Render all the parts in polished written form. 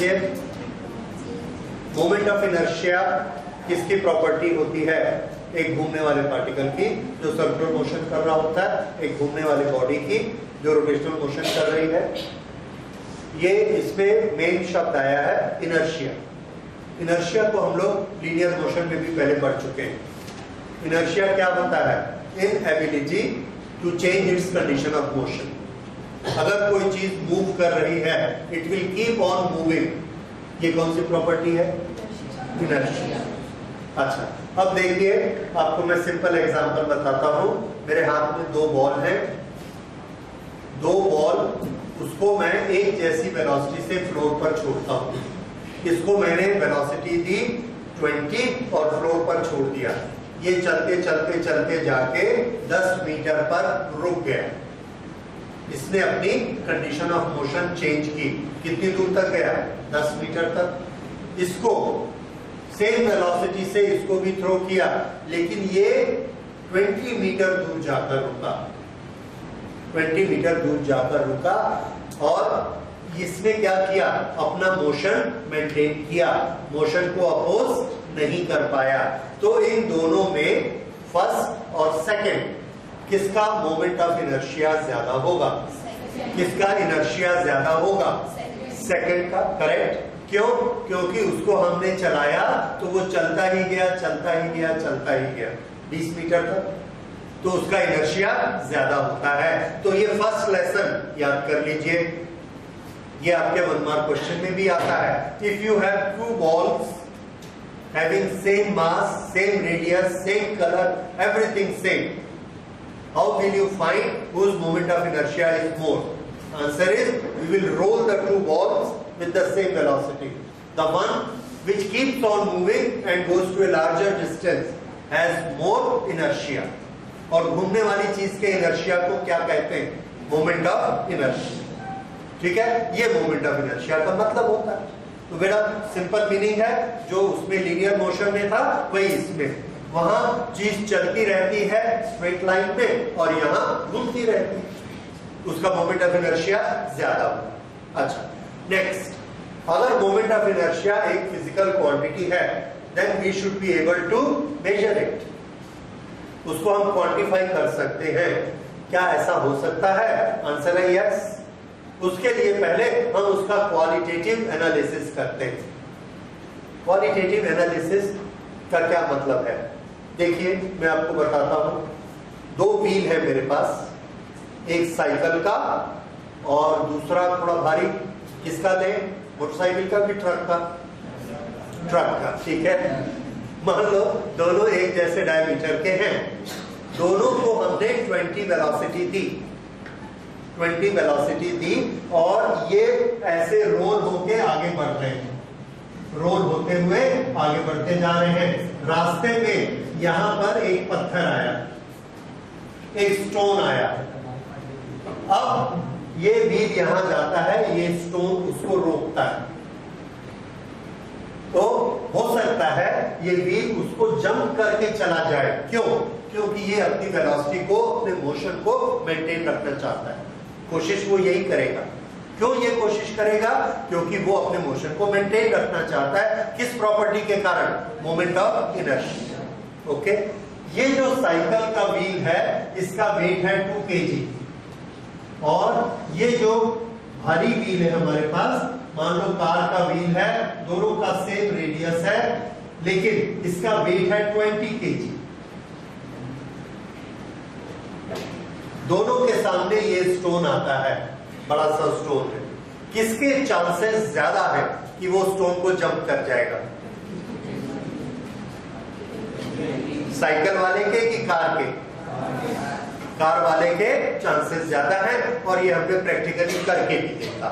लीजिए, moment of inertia किसकी property होती है? एक घूमने वाले पार्टिकल की जो सर्कुलर मोशन कर रहा होता है, एक घूमने वाले बॉडी की जो रोटेशनल मोशन कर रही है। ये इसमें मेन शब्द आया है इनर्शिया। इनर्शिया को हम लोग लीनियर मोशन में भी पहले पढ़ चुके हैं। इनर्शिया क्या होता है? Inability to change its condition of motion. अगर कोई चीज मूव कर रही है, it will keep on moving. ये कौन सी प्रॉपर्टी है? इनर्शिया। अच्छा, अब देखिए, आपको मैं सिंपल एग्जांपल बताता हूं। मेरे हाथ में दो बॉल हैं, दो बॉल, उसको मैं एक जैसी वेलोसिटी से फ्लोर पर छोड़ता हूं। इसको मैंने वेलोसिटी दी 20 और फ्लोर पर छोड़ दिया। ये चलते चलते चलते जाके 10 मीटर पर रुक गया। इसने अपनी कंडीशन ऑफ मोशन चेंज की। कितनी दूर तक गया? 10 मीटर तक। इसको सेम वेलोसिटी से इसको भी थ्रो किया, लेकिन ये 20 मीटर दूर जाकर रुका। 20 मीटर दूर जाकर रुका और इसने क्या किया? अपना मोशन मेंटेन किया, मोशन को अपोज नहीं कर पाया। तो इन दोनों में फर्स्ट और सेकंड किसका मोमेंट ऑफ इनर्शिया ज्यादा होगा? किसका इनर्शिया ज्यादा होगा? सेकंड का। करेक्ट। क्यों? क्योंकि उसको हमने चलाया तो वो चलता ही गया, चलता ही गया, चलता ही गया 20 मीटर तक, तो उसका इनर्शिया ज्यादा होता है। तो ये फर्स्ट लेसन याद कर लीजिए, ये आपके 1 मार्क क्वेश्चन में भी आता है। If you have two balls having same mass, same radius, same color, everything same, how will you find whose moment of inertia is more? Answer is, we will roll the two balls with the same velocity. The one which keeps on moving and goes to a larger distance has more inertia. और घूमने वाली चीज के inertia को क्या कहते हैं? Moment of inertia. ठीक है, ये मोमेंट ऑफ इनर्शिया का मतलब होता है। तो बेटा सिंपल मीनिंग है, जो उसमें लीनियर मोशन में था वही इसमें। वहां चीज चलती रहती है स्ट्रेट लाइन में और यहाँ घूमती रहती है, उसका मोमेंट ऑफ इनर्शिया ज्यादा होगा। अच्छा, नेक्स्ट, अगर मोमेंट ऑफ इनर्शिया एक फिजिकल क्वांटिटी है, then we should be able to measure it. उसको हम क्वांटिफाई कर सकते हैं। क्या ऐसा हो सकता है? आंसर है यस। उसके लिए पहले हम उसका क्वालिटेटिव एनालिसिस करते हैं। क्वालिटेटिव एनालिसिस का क्या मतलब है? देखिए, मैं आपको बताता हूं। 2 व्हील है मेरे पास, एक साइकिल का और दूसरा थोड़ा भारी, किसका लें? मोटरसाइकिल का भी ट्रक का? ट्रक का। ठीक है, मान लो दोनों एक जैसे डायमीटर के हैं, दोनों को हमने 20 वेलोसिटी दी, 20 वेलोसिटी दी और ये ऐसे रोल होके आगे बढ़ रहे हैं, रोल होते हुए आगे बढ़ते जा रहे हैं। रास्ते में यहां पर एक पत्थर आया, एक स्टोन आया। अब ये व्हील यहां जाता है, ये स्टोन उसको रोकता है। तो हो सकता है ये व्हील उसको जंप करके चला जाए। क्यों? क्योंकि ये अपनी वेलोसिटी को, अपने मोशन को मेंटेन रखना चाहता है। कोशिश वो यही करेगा। क्यों ये कोशिश करेगा? क्योंकि वो अपने मोशन को मेंटेन रखना चाहता है। किस प्रॉपर्टी के कारण? Moment of inertia. ओके, ये जो साइकिल का व्हील है, इसका वेट है 2 kg और ये जो भारी व्हील है हमारे पास, मान लो कार का व्हील है, दोनों का सेम रेडियस है, लेकिन इसका वेट है 20 kg। दोनों के सामने ये स्टोन आता है, बड़ा सा स्टोन है। किसके चांसेस ज्यादा है कि वो स्टोन को जंप कर जाएगा? साइकिल वाले के कि कार के? कार वाले के चांसेस ज्यादा है। और ये हमने प्रैक्टिकली करके भी देखा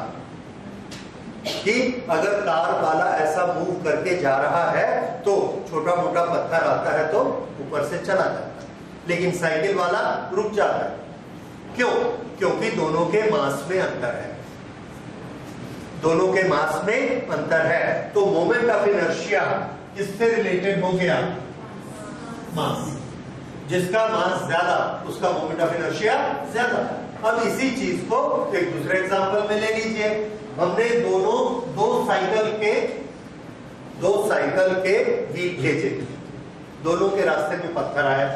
कि अगर कार वाला ऐसा मूव करके जा रहा है तो छोटा मोटा पत्थर आता है तो ऊपर से चला जाता है, लेकिन साइकिल वाला रुक जाता है। क्यों? क्योंकि दोनों के मास में अंतर है, दोनों के मास में अंतर है। तो मोमेंट ऑफ इनर्शिया किससे रिलेटेड हो गया? मास। जिसका मास ज्यादा उसका मोमेंट ऑफ इनर्शिया ज्यादा। अब इसी चीज को एक दूसरे एग्जांपल में ले लीजिए। हमने दो साइकिल के व्हील भेजे, दोनों के रास्ते में पत्थर आया,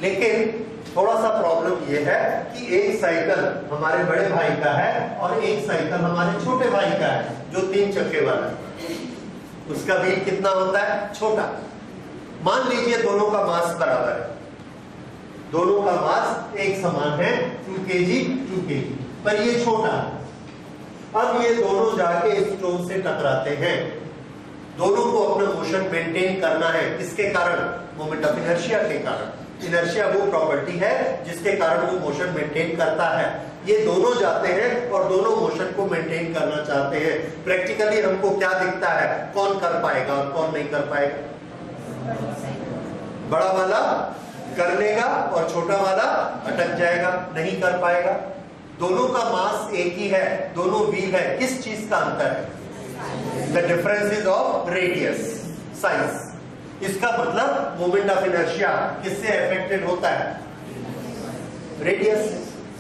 लेकिन थोड़ा सा प्रॉब्लम यह है कि एक साइकिल हमारे बड़े भाई का है और एक साइकिल हमारे छोटे भाई का है जो 3 चक्के वाला है। उसका व्हील कितना होता है? छोटा। मान लीजिए दोनों का मास बराबर है, दोनों का मास एक समान है, 2 kg 2 kg, पर ये छोटा है। अब ये दोनों जाके स्टोन से टकराते हैं, दोनों को अपना मोशन मेंटेन करना है। किसके कारण? मोमेंट ऑफ इनर्शिया के कारण। इनर्शिया वो प्रॉपर्टी है जिसके कारण वो मोशन मेंटेन करता है। ये दोनों जाते हैं और दोनों मोशन को मेंटेन करना चाहते हैं। प्रैक्टिकली हमको क्या दिखता है, कौन कर पाएगा और कौन नहीं कर पाएगा? बड़ा वाला कर लेगा और छोटा वाला अटक जाएगा, नहीं कर पाएगा। दोनों का मास एक ही है, दोनों व्हील है, किस चीज का अंतर है? The difference is of radius, size. इसका मतलब मोमेंट ऑफ इनर्शिया किससे अफेक्टेड होता है? रेडियस,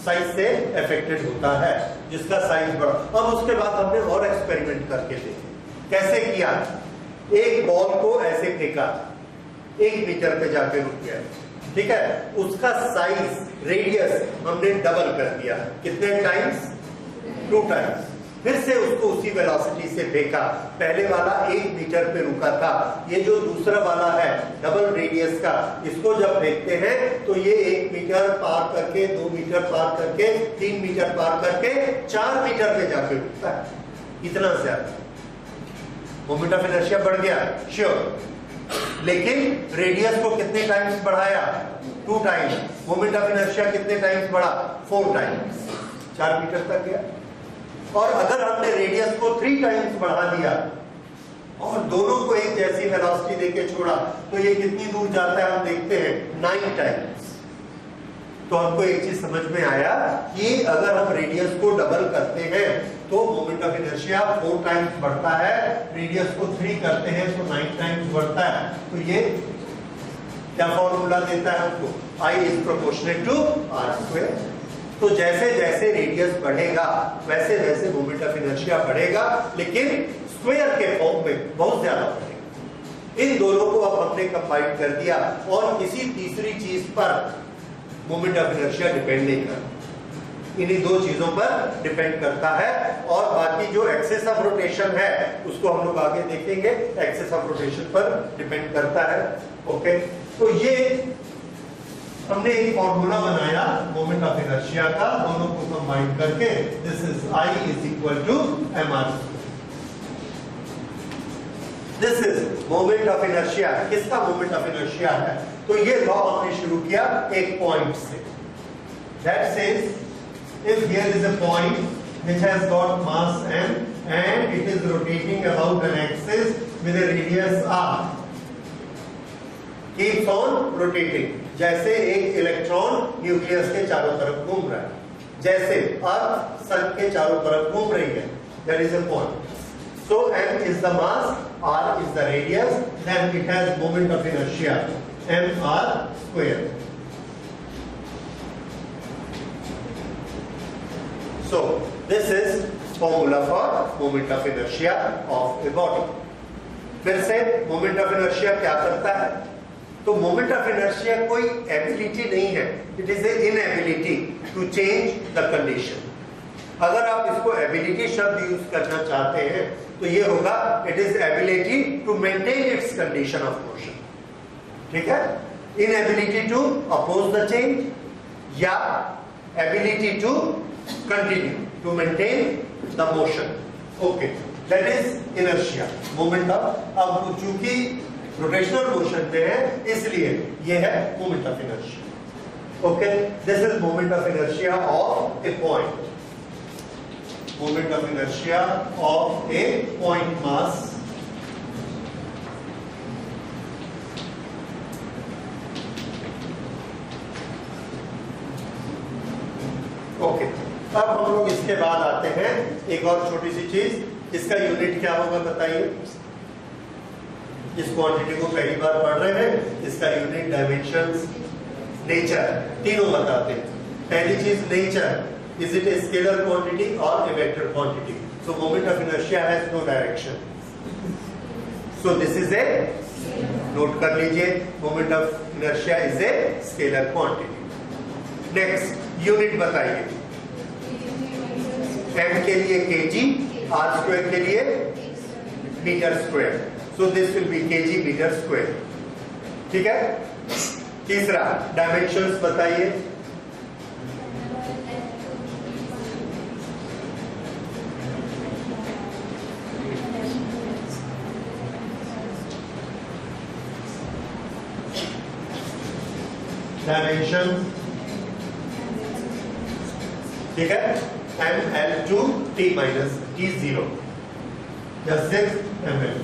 साइज से अफेक्टेड होता है, जिसका साइज बड़ा। अब उसके बाद हमने और एक्सपेरिमेंट करके देखे। कैसे किया? एक बॉल को ऐसे फेंका, 1 मीटर पे जाके रुक गया, ठीक है। उसका साइज, रेडियस हमने डबल कर दिया। कितने टाइम्स? 2 टाइम्स। फिर से उसको उसी वेलोसिटी से फेंका। पहले वाला 1 मीटर पे रुका था, ये जो दूसरा वाला है डबल रेडियस का, इसको जब फेंकते हैं तो ये 1 मीटर पार करके, 2 मीटर पार करके, 3 मीटर पार करके 4 मीटर पे जाके रुकता है। इतना ज्यादा मोमेंट ऑफ इनर्शिया बढ़ गया, श्योर। लेकिन रेडियस को कितने टाइम्स बढ़ाया? 2 टाइम्स। मोमेंट ऑफ इनर्शिया कितने टाइम्स बढ़ा? 4 टाइम्स, 4 मीटर तक गया। और अगर हमने रेडियस को 3 टाइम्स बढ़ा दिया और दोनों को एक जैसी वेलोसिटी देके छोड़ा तो ये कितनी दूर जाता है? हम देखते हैं 9 टाइम्स। तो हमको एक चीज समझ में आया कि अगर हम रेडियस को डबल करते हैं तो मोमेंट ऑफ इनर्शिया 4 टाइम्स बढ़ता है, रेडियस को 3 करते हैं तो 9 टाइम्स बढ़ता है। तो ये क्या फॉर्मूला देता है हमको? I is proportionate to r square। तो जैसे जैसे रेडियस बढ़ेगा वैसे वैसे मोमेंट ऑफ इनर्शिया बढ़ेगा, लेकिन स्क्वायर के फॉर्म में बहुत ज्यादा बढ़ेगा। इन दोनों को अब हमने कंबाइन कर दिया और किसी तीसरी चीज पर मोमेंट ऑफ इनर्शिया डिपेंड नहीं करता, इन्हीं 2 चीजों पर डिपेंड करता है। और बाकी जो एक्सेस ऑफ रोटेशन है उसको हम लोग आगे देखेंगे, एक्सेस ऑफ रोटेशन पर डिपेंड करता है। ओके, तो ये हमने एक फॉर्मूला बनाया मोमेंट ऑफ इनर्शिया का, दोनों को कंबाइन करके। This is I is equal to mr। This is moment of inertia. किसका मोमेंट ऑफ इनर्शिया है? तो ये लॉ हमने शुरू किया एक पॉइंट से। That says if here is a point which has got mass m and it is rotating about an axis with a radius r, keeps on rotating। जैसे एक इलेक्ट्रॉन न्यूक्लियस के चारों तरफ घूम रहा है, जैसे अर्थ सन के चारों तरफ घूम रही है, that is a point। So m is the mass, r is the radius, then it has moment of inertia mr square। So this is formula for moment of inertia of a body। फिर से moment of inertia क्या करता है? तो moment of inertia कोई ability नहीं है, it is a inability to change the condition. अगर आप इसको एबिलिटी शब्द यूज करना चाहते हैं तो ये होगा it is ability to maintain its condition of motion. ठीक है, inability to oppose the change या ability to continue to maintain the motion. Okay, that is inertia, moment of. अब चूंकि रोटेशनल मोशन पे है इसलिए ये है moment of inertia. Okay, this is moment of inertia of a point. Moment of inertia of a point mass. Okay, अब हम लोग इसके बाद आते हैं एक और छोटी सी चीज, इसका यूनिट क्या होगा बताइए। इस क्वांटिटी को पहली बार पढ़ रहे हैं, इसका यूनिट, डायमेंशंस, नेचर, तीनों बताते हैं। पहली चीज nature, is it a scalar quantity और a vector quantity. So moment of inertia has no direction. So this is a, note कर लीजिए, moment of inertia is a scalar quantity. Next unit बताइए. m के लिए kg, r square के लिए metre square. So this will be kg metre square. ठीक है. तीसरा डायमेंशंस बताइए. डायमेंशन, ठीक है, ml2 t minus t0 या 6 ml.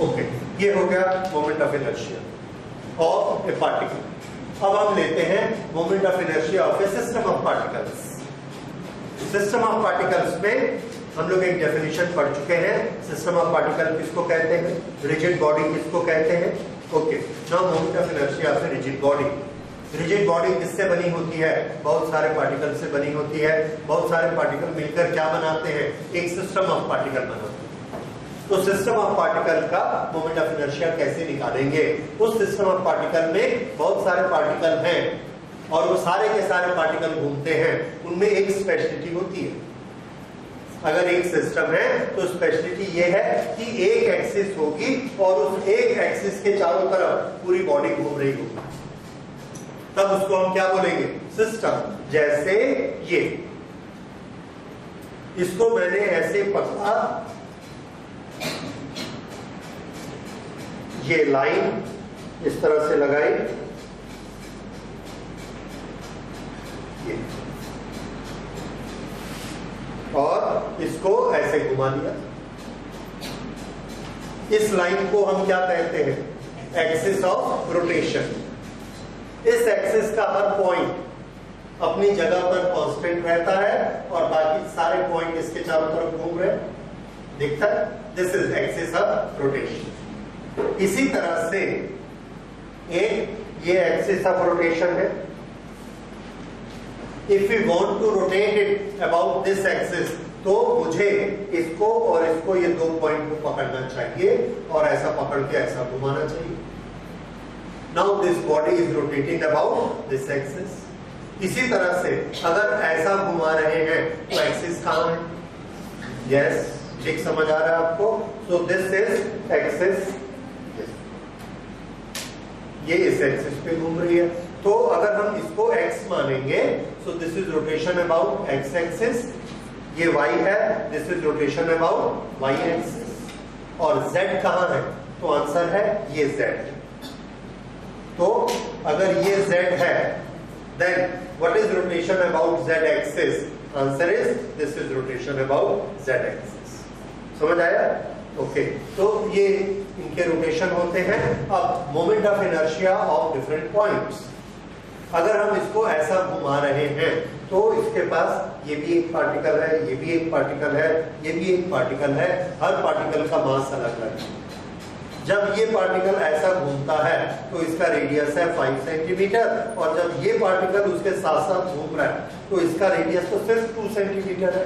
ओके, ये हो गया moment of inertia of A particle. अब हम लेते हैं moment of inertia of a system of particles. System of particles में हम लोग एक डेफिनेशन पढ़ चुके हैं. सिस्टम ऑफ पार्टिकल किसको कहते हैं, रिजिड बॉडी किसको कहते हैं. Okay, now moment of inertia of a rigid body. Rigid body किससे बनी होती है, बहुत सारे पार्टिकल से बनी होती है. बहुत सारे पार्टिकल मिलकर क्या बनाते हैं, एक सिस्टम ऑफ पार्टिकल बनाते हैं. तो सिस्टम ऑफ पार्टिकल का मोमेंट ऑफ इनर्शिया कैसे निकालेंगे. उस सिस्टम ऑफ पार्टिकल में बहुत सारे पार्टिकल हैं और वो सारे के सारे पार्टिकल घूमते हैं. उनमें एक स्पेशलिटी होती है. अगर एक सिस्टम है तो स्पेशलिटी ये है कि एक एक्सिस होगी और उस एक एक्सिस के चारों तरफ पूरी बॉडी घूम रही होगी. तब उसको हम क्या बोलेंगे, सिस्टम. जैसे ये, इसको मैंने ऐसे पकड़ा, ये लाइन इस तरह से लगाई, ये, और इसको ऐसे घुमा दिया. इस लाइन को हम क्या कहते हैं, एक्सिस ऑफ रोटेशन. इस एक्सिस का हर पॉइंट अपनी जगह पर कांस्टेंट रहता है और बाकी सारे पॉइंट इसके चारों तरफ घूम रहे हैं. दिखता है, this is axis of rotation. इसी तरह से एक ये एक्सिस ऑफ रोटेशन है. If you want to rotate it about this axis, तो मुझे इसको और इसको, ये दो पॉइंट को पकड़ना चाहिए और ऐसा पकड़ के ऐसा घुमाना चाहिए. Now this body is rotating about this axis. इसी तरह से अगर ऐसा घुमा रहे हैं तो एक्सिस कहां है. Yes, ठीक समझ आ रहा है आपको. So this is axis. ये इस एक्सिस पे घूम रही है. तो अगर हम इसको x मानेंगे, so this is rotation about x axis. ये y है, this is rotation about y axis. और z कहां है, तो आंसर है ये z. तो अगर ये z है, then what is rotation about z axis? Answer is this is rotation about z axis. समझ आया. ओके, तो ये इनके रोटेशन होते हैं. अब moment of inertia of different points. अगर हम इसको ऐसा घुमा रहे हैं तो इसके पास ये भी एक पार्टिकल है, ये भी एक पार्टिकल है, ये भी एक पार्टिकल है. हर पार्टिकल का मास अलग अलग है. जब ये पार्टिकल ऐसा घूमता है तो इसका रेडियस है 5 सेंटीमीटर, और जब ये पार्टिकल उसके साथ साथ घूम रहा है तो इसका रेडियस तो सिर्फ 2 सेंटीमीटर है.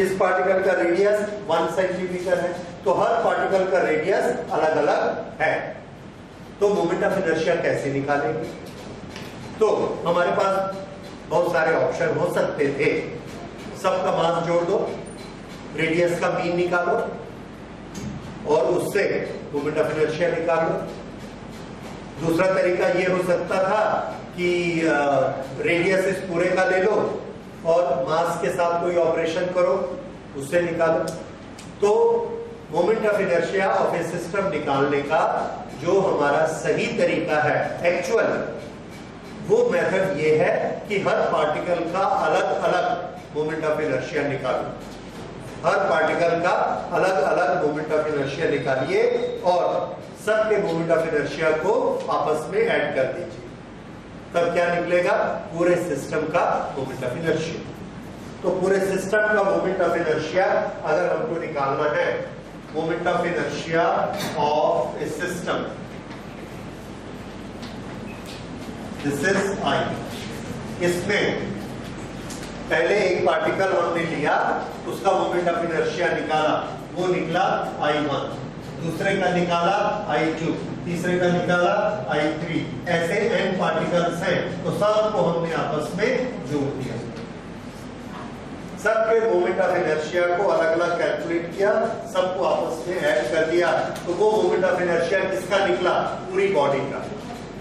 इस पार्टिकल का रेडियस 1 सेंटीमीटर है. तो हर पार्टिकल का रेडियस अलग अलग है. तो मोमेंट ऑफ इनर्शिया कैसे निकालेंगे. तो हमारे पास बहुत सारे ऑप्शन हो सकते थे. सबका मास जोड़ दो, रेडियस का मीन निकालो और उससे मोमेंट ऑफ इनर्शिया निकालो. दूसरा तरीका ये हो सकता था कि रेडियस इस पूरे का ले लो और मास के साथ कोई ऑपरेशन करो, उससे निकालो. तो moment of inertia of a system निकालने का जो हमारा सही तरीका है, एक्चुअल, वो मेथड ये है कि हर पार्टिकल का अलग अलग मोमेंट ऑफ इनर्शिया निकालो. हर पार्टिकल का अलग अलग मोमेंट ऑफ इनर्शिया निकालिए और सबके मोमेंट ऑफ इनर्शिया को आपस में ऐड कर दीजिए. तब क्या निकलेगा, पूरे सिस्टम का मोमेंट ऑफ इनर्शिया. तो पूरे सिस्टम का मोमेंट ऑफ इनर्शिया अगर हमको निकालना है, moment of inertia of a system, this is I. इसमें पहले एक पार्टिकल हमने लिया, उसका मोमेंट ऑफ इनर्शिया निकाला, वो निकला I1, दूसरे का निकाला I2, तीसरे का निकाला I3, ऐसे n पार्टिकल्स हैं, तो सबको हमने आपस में जोड़ दिया, सबके मोमेंट ऑफ इनर्शिया को अलग अलग कैलकुलेट किया, सबको आपस में ऐड कर दिया, तो वो मोमेंट ऑफ इनर्शिया किसका निकला? पूरी बॉडी का।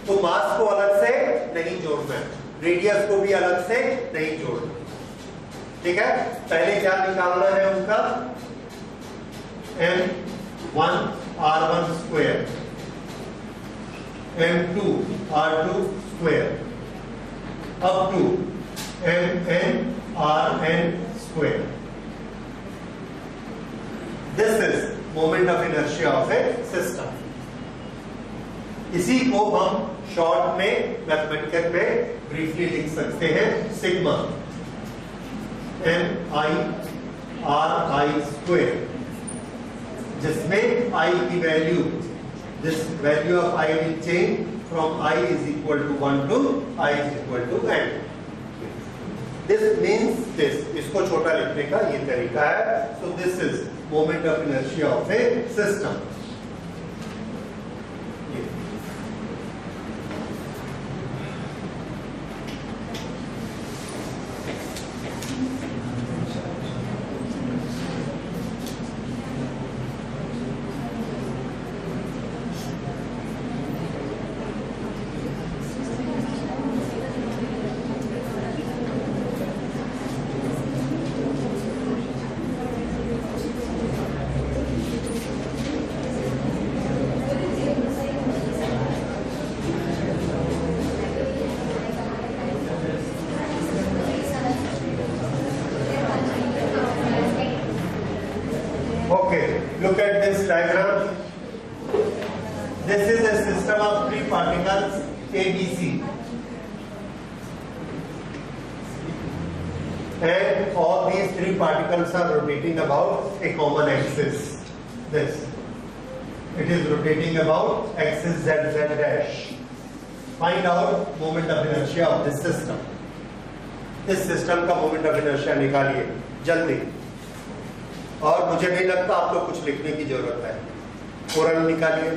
तो मास को अलग से नहीं जोड़ना है, रेडियस को भी अलग से नहीं जोड़ना, ठीक है। पहले क्या निकालना है उनका? m1 r1 square, m2 r2 square, up to mn rn square. This is moment of inertia of a system. इसी को हम शॉर्ट में मैथमेटिकल में ब्रीफली लिख सकते हैं सिग्मा mi/ri स्क्वायर, जिसमें i की value, this value of i will change from i is equal to 1 to i is equal to n। This means this, इसको छोटा लिखने का ये तरीका है। So this is moment of inertia of a system. Look at this diagram. This is a system of three particles ABC, and all these three particles are rotating about a common axis. This, it is rotating about axis z dash. Find out moment of inertia of this system. इस system का moment of inertia निकालिए जल्दी, और मुझे नहीं लगता आपको कुछ लिखने की जरूरत है, फौरन निकालिए।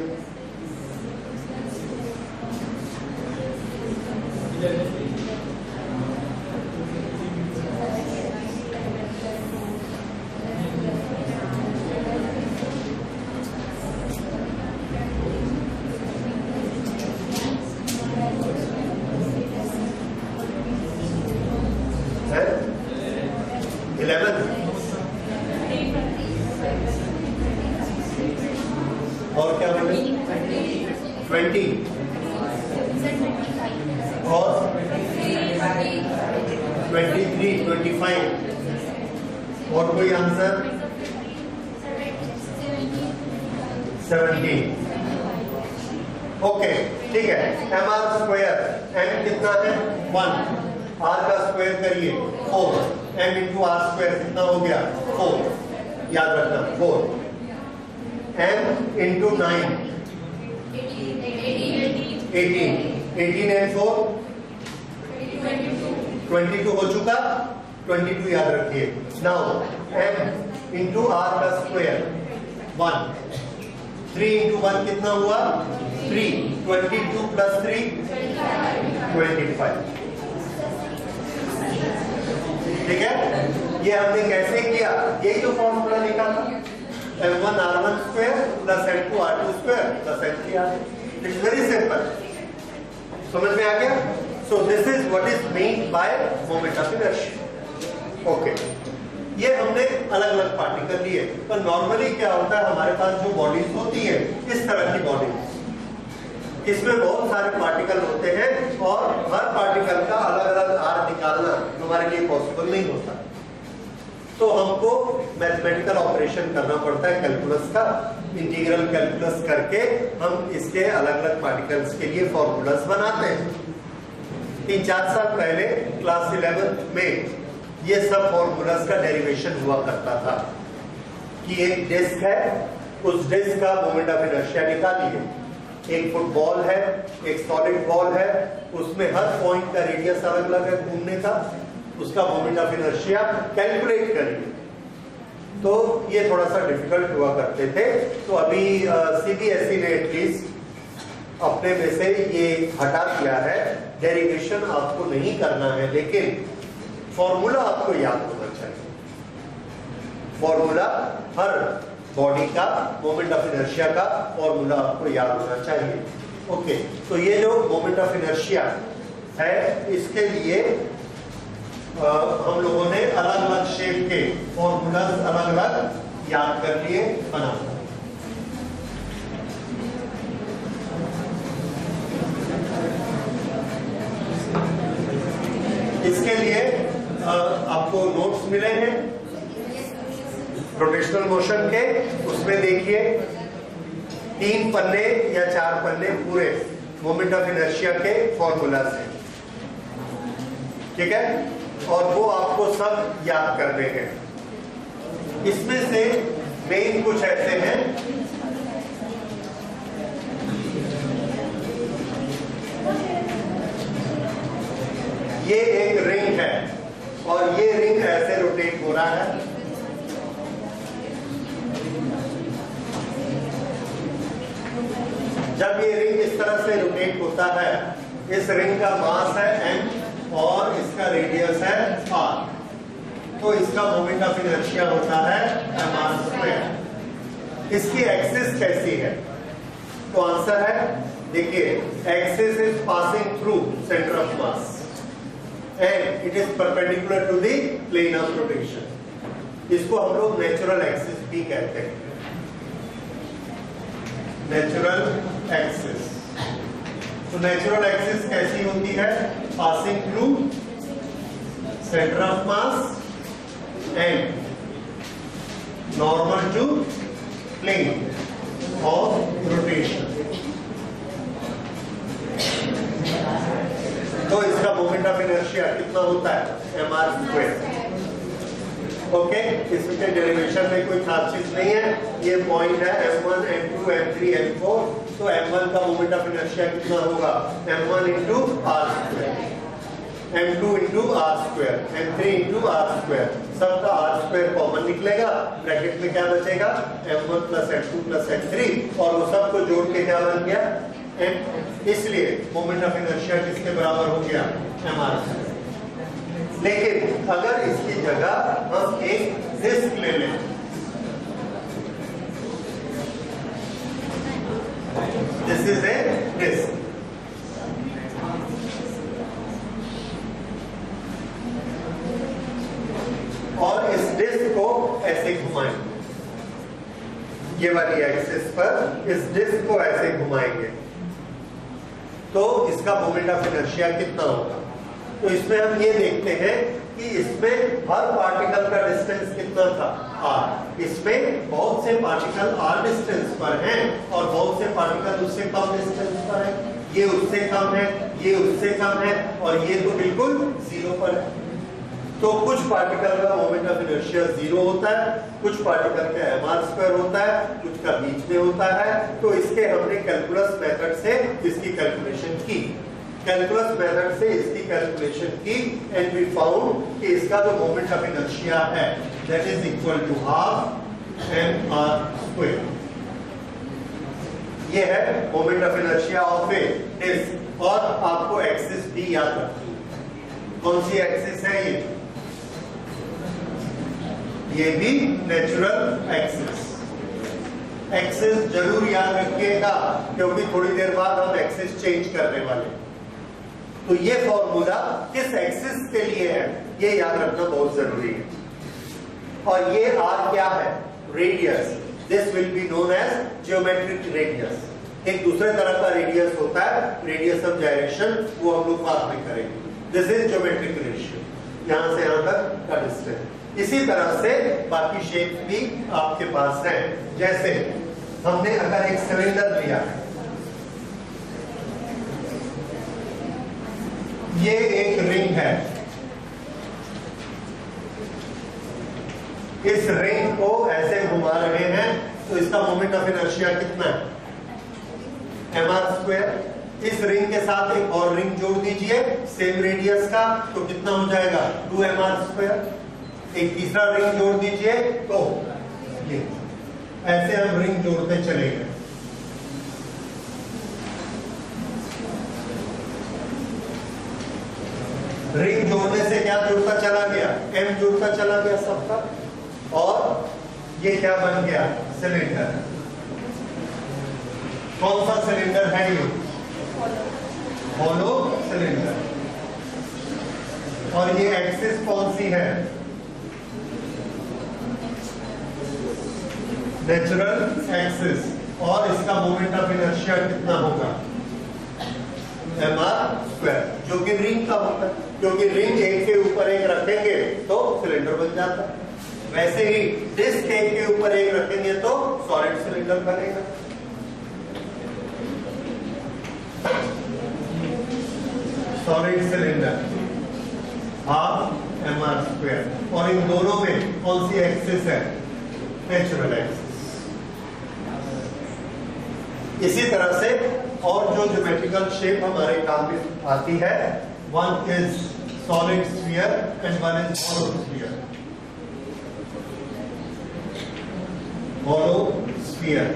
और क्या बोले? 20 और 23, 25 और कोई आंसर? 17। ओके, ठीक है। एम आर स्क्वायर, एम कितना है? 1, आर का स्क्वायर करिए 4, एम इंटू आर स्क्वायर कितना हो गया? 4, याद रखना 4, m into 9 18 and 4 22 हो चुका, 22 याद रखिए। नाउ m into r का स्क्वायर 1, 3 into 1 कितना हुआ? 3, 22 plus 3 25। ठीक है, ये हमने कैसे किया? ये जो फॉर्मूला निकाला, m1 r1 square plus m2 r2 square plus m3 r। It's very simple, समझ में आ गया? सो this is what is mean by moment of inertia. Okay, ये हमने अलग अलग पार्टिकल लिए, पर नॉर्मली क्या होता है, हमारे पास जो बॉडीज होती है, इस तरह की बॉडी, इसमें बहुत सारे पार्टिकल होते हैं और हर पार्टिकल का अलग अलग आर निकालना हमारे लिए पॉसिबल नहीं होता, तो हमको मैथमेटिकल ऑपरेशन करना पड़ता है, कैलकुलस का इंटीग्रल कैलकुलस करके हम इसके अलग अलग पार्टिकल्स के लिए फॉर्मूलास बनाते हैं। 3-4 साल पहले क्लास 11 में ये सब फॉर्मूलास का डेरिवेशन हुआ करता था कि एक डिस्क है, उस डिस्क का मोमेंट ऑफ इनर्शिया निकालिए, एक फुटबॉल है, एक सॉलिड बॉल है, उसमें हर पॉइंट का रेडियस अलग अलग है घूमने का, उसका मोमेंट ऑफ इनर्शिया कैलकुलेट करिए। तो ये थोड़ा सा डिफिकल्ट हुआ करते थे। तो अभी सीबीएसई ने एटलीस्ट अपने में से ये हटा दिया है, डेरिवेशन आपको नहीं करना है, लेकिन फॉर्मूला आपको याद होना चाहिए। फॉर्मूला हर बॉडी का मोमेंट ऑफ इनर्शिया का फॉर्मूला आपको याद होना चाहिए। ओके, तो ये जो मोमेंट ऑफ इनर्शिया है, इसके लिए हम लोगों ने अलग अलग शेप के फॉर्मूलाज अलग अलग याद कर लिए, बना। इसके लिए आपको नोट्स मिले हैं रोटेशनल मोशन के, उसमें देखिए 3 पन्ने या 4 पन्ने पूरे मोमेंट ऑफ इनर्शिया के फॉर्मूलाज हैं, ठीक है, और वो आपको सब याद करने हैं। इसमें से मेन कुछ ऐसे हैं, ये एक रिंग है और ये रिंग ऐसे रोटेट हो रहा है, जब ये रिंग इस तरह से रोटेट होता है, इस रिंग का मास है m और इसका रेडियस है r, तो इसका मोमेंट ऑफ इनर्शिया होता है mr²। इसकी एक्सिस कैसी है? तो आंसर है, देखिए, axis is passing through centre of mass and it is perpendicular to the plane of rotation. इसको हम लोग नेचुरल एक्सिस भी कहते हैं, नेचुरल एक्सिस। तो नेचुरल एक्सिस कैसी होती है? Passing through centre of mass and normal to plane of rotation. तो इसका मोमेंट ऑफ इनर्शिया कितना होता है? mr²। ओके, इसके डेरिवेशन में कोई खास चीज नहीं है, ये पॉइंट है m1, m2, m3, m4। तो m1 का मोमेंट ऑफ इनर्शिया कितना होगा? m1 into r², m2 into r², m3 into r²। सबका r² कॉमन निकलेगा, ब्रैकेट में क्या बचेगा? m1 plus m2 plus m3, और वो सबको जोड़ के क्या बन गया? m। इसलिए मोमेंट ऑफ इनर्शिया किसके बराबर हो गया? mr²। लेकिन अगर इसकी जगह हम एक डिस्क ले लें, दिस इज ए डिस्क, और इस डिस्क को ऐसे घुमाएंगे, ये वाली एक्सिस पर इस डिस्क को ऐसे घुमाएंगे, तो इसका मोमेंट ऑफ इनर्शिया कितना होगा? तो इसमें हम ये देखते हैं कि इसमें हर पार्टिकल का डिस्टेंस कितना था? r। इसमें बहुत से पार्टिकल r डिस्टेंस पर हैं और बहुत से पार्टिकल उससे कम डिस्टेंस पर हैं। ये उससे कम है, ये उससे कम है, और ये तो बिल्कुल 0 पर है। तो कुछ पार्टिकल का मोमेंट ऑफ इनर्शिया 0 होता है, कुछ पार्टिकल का mr² होता है, कुछ का बीच में होता है। तो इसके हमने कैलकुलस मेथड से इसकी कैलकुलेशन की, कैलकुलस मेथड से इसकी कैलकुलेशन की, एंड वी फाउंड कि इसका जो मोमेंट ऑफ इनर्शिया है that is equal to ½ mr²। ये है moment of inertia of a disc. और आपको एक्सिस भी याद रखनी है। कौन सी एक्सिस है ये भी नेचुरल एक्सिस। एक्सिस जरूर याद रखिएगा, क्योंकि थोड़ी देर बाद हम एक्सिस चेंज करने वाले। तो ये फॉर्मूला किस एक्सिस के लिए है ये याद रखना बहुत जरूरी है। और ये r क्या है? Radius. This will be known as geometric radius. एक दूसरे तरह का रेडियस होता है, रेडियस ऑफ जाइरेशन, वो हम लोग बाद में करेंगे। दिस इज ज्योमेट्रिक रेशियो, यहां से यहां तक का डिस्टेंस। इसी तरह से बाकी शेप भी आपके पास है। जैसे हमने अगर एक सिलेंडर लिया है, ये एक रिंग है, इस रिंग को ऐसे घुमा रहे हैं, तो इसका मोमेंट ऑफ इनर्शिया कितना है? mr²। इस रिंग के साथ एक और रिंग जोड़ दीजिए सेम रेडियस का, तो कितना हो जाएगा 2mr²। एक तीसरा रिंग जोड़ दीजिए तो ये ऐसे हम रिंग जोड़ते चलेंगे। रिंग जोड़ने से क्या जुड़ता चला गया, m जुड़ता चला गया सबका, और ये क्या बन गया, सिलेंडर। कौन सा सिलेंडर है ये, हॉलो सिलेंडर। और ये एक्सिस कौन सी है, नेचुरल एक्सिस। और इसका मोमेंट ऑफ इनर्शिया कितना होगा, mr², जो कि रिंग का होता है, क्योंकि रिंग एक के ऊपर एक रखेंगे तो सिलेंडर बन जाता है। वैसे ही डिस्क एक के ऊपर एक रखेंगे तो सॉलिड सिलेंडर बनेगा। Solid cylinder half mr²। और इन दोनों में कौन सी एक्सिस है, नेचुरल एक्सिस। इसी तरह से और जो ज्योमेट्रिकल शेप हमारे काम में आती है, one is solid sphere and one is hollow sphere. Hollow sphere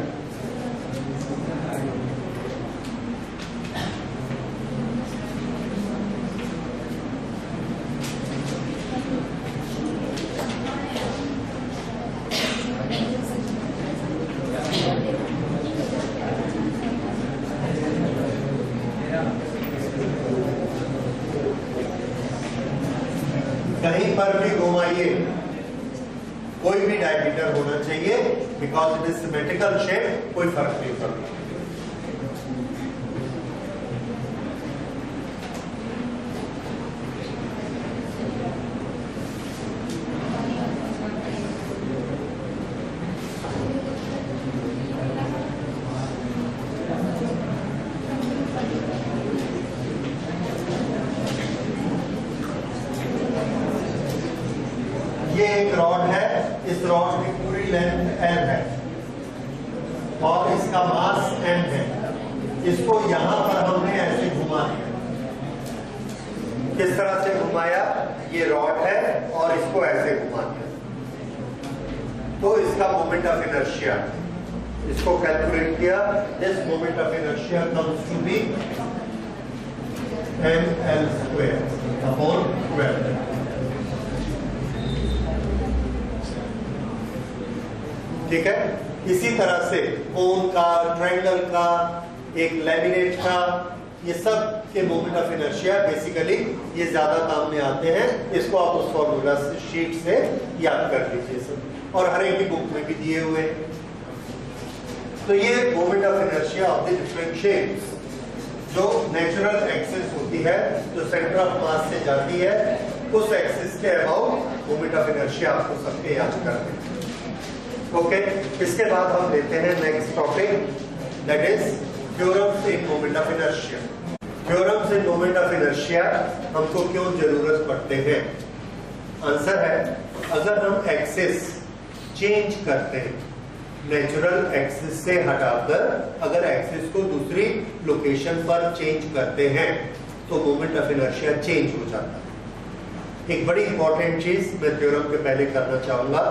कहीं पर भी घुमाइए, कोई भी डायमीटर होना चाहिए, because it is symmetrical shape, कोई फर्क नहीं पड़ता। ये एक रॉड है, इस रॉड की पूरी लेंथ l है और इसका मास m है। इसको यहां पर हमने ऐसे घुमा दिया। किस तरह से घुमाया, ये रॉड है और इसको ऐसे घुमा दिया, तो इसका मोमेंट ऑफ इनर्शिया, इसको कैलकुलेट किया। This moment of inertia comes to be ml²/12। ठीक है। इसी तरह से कोन का, ट्रायंगल का, एक लैमिनेट का, ये सब के मोमेंट ऑफ इनर्शिया बेसिकली ये ज्यादा काम में आते हैं। इसको आप उस फॉर्मूला शीट से याद कर लीजिए सब, और हर एक की बुक में भी दिए हुए। तो ये moment of inertia of the differentiate, जो नेचुरल एक्सिस होती है, जो सेंटर ऑफ मास से जाती है, उस एक्सिस के अबाउट मोमेंट ऑफ इनर्शिया आपको सबके याद करते हैं। ओके, इसके बाद हम लेते हैं next topic, that is theorems in moment of inertia. Theorems in moment of inertia हमको क्यों जरूरत पड़ते हैं? आंसर है, अगर हम एक्सिस चेंज करते हैं, नेचुरल एक्सिस से हटाकर अगर एक्सिस को दूसरी लोकेशन पर चेंज करते हैं तो मोमेंट ऑफ इनर्शिया चेंज हो जाता है। एक बड़ी इंपॉर्टेंट चीज मैं थ्योरम के पहले करना चाहूंगा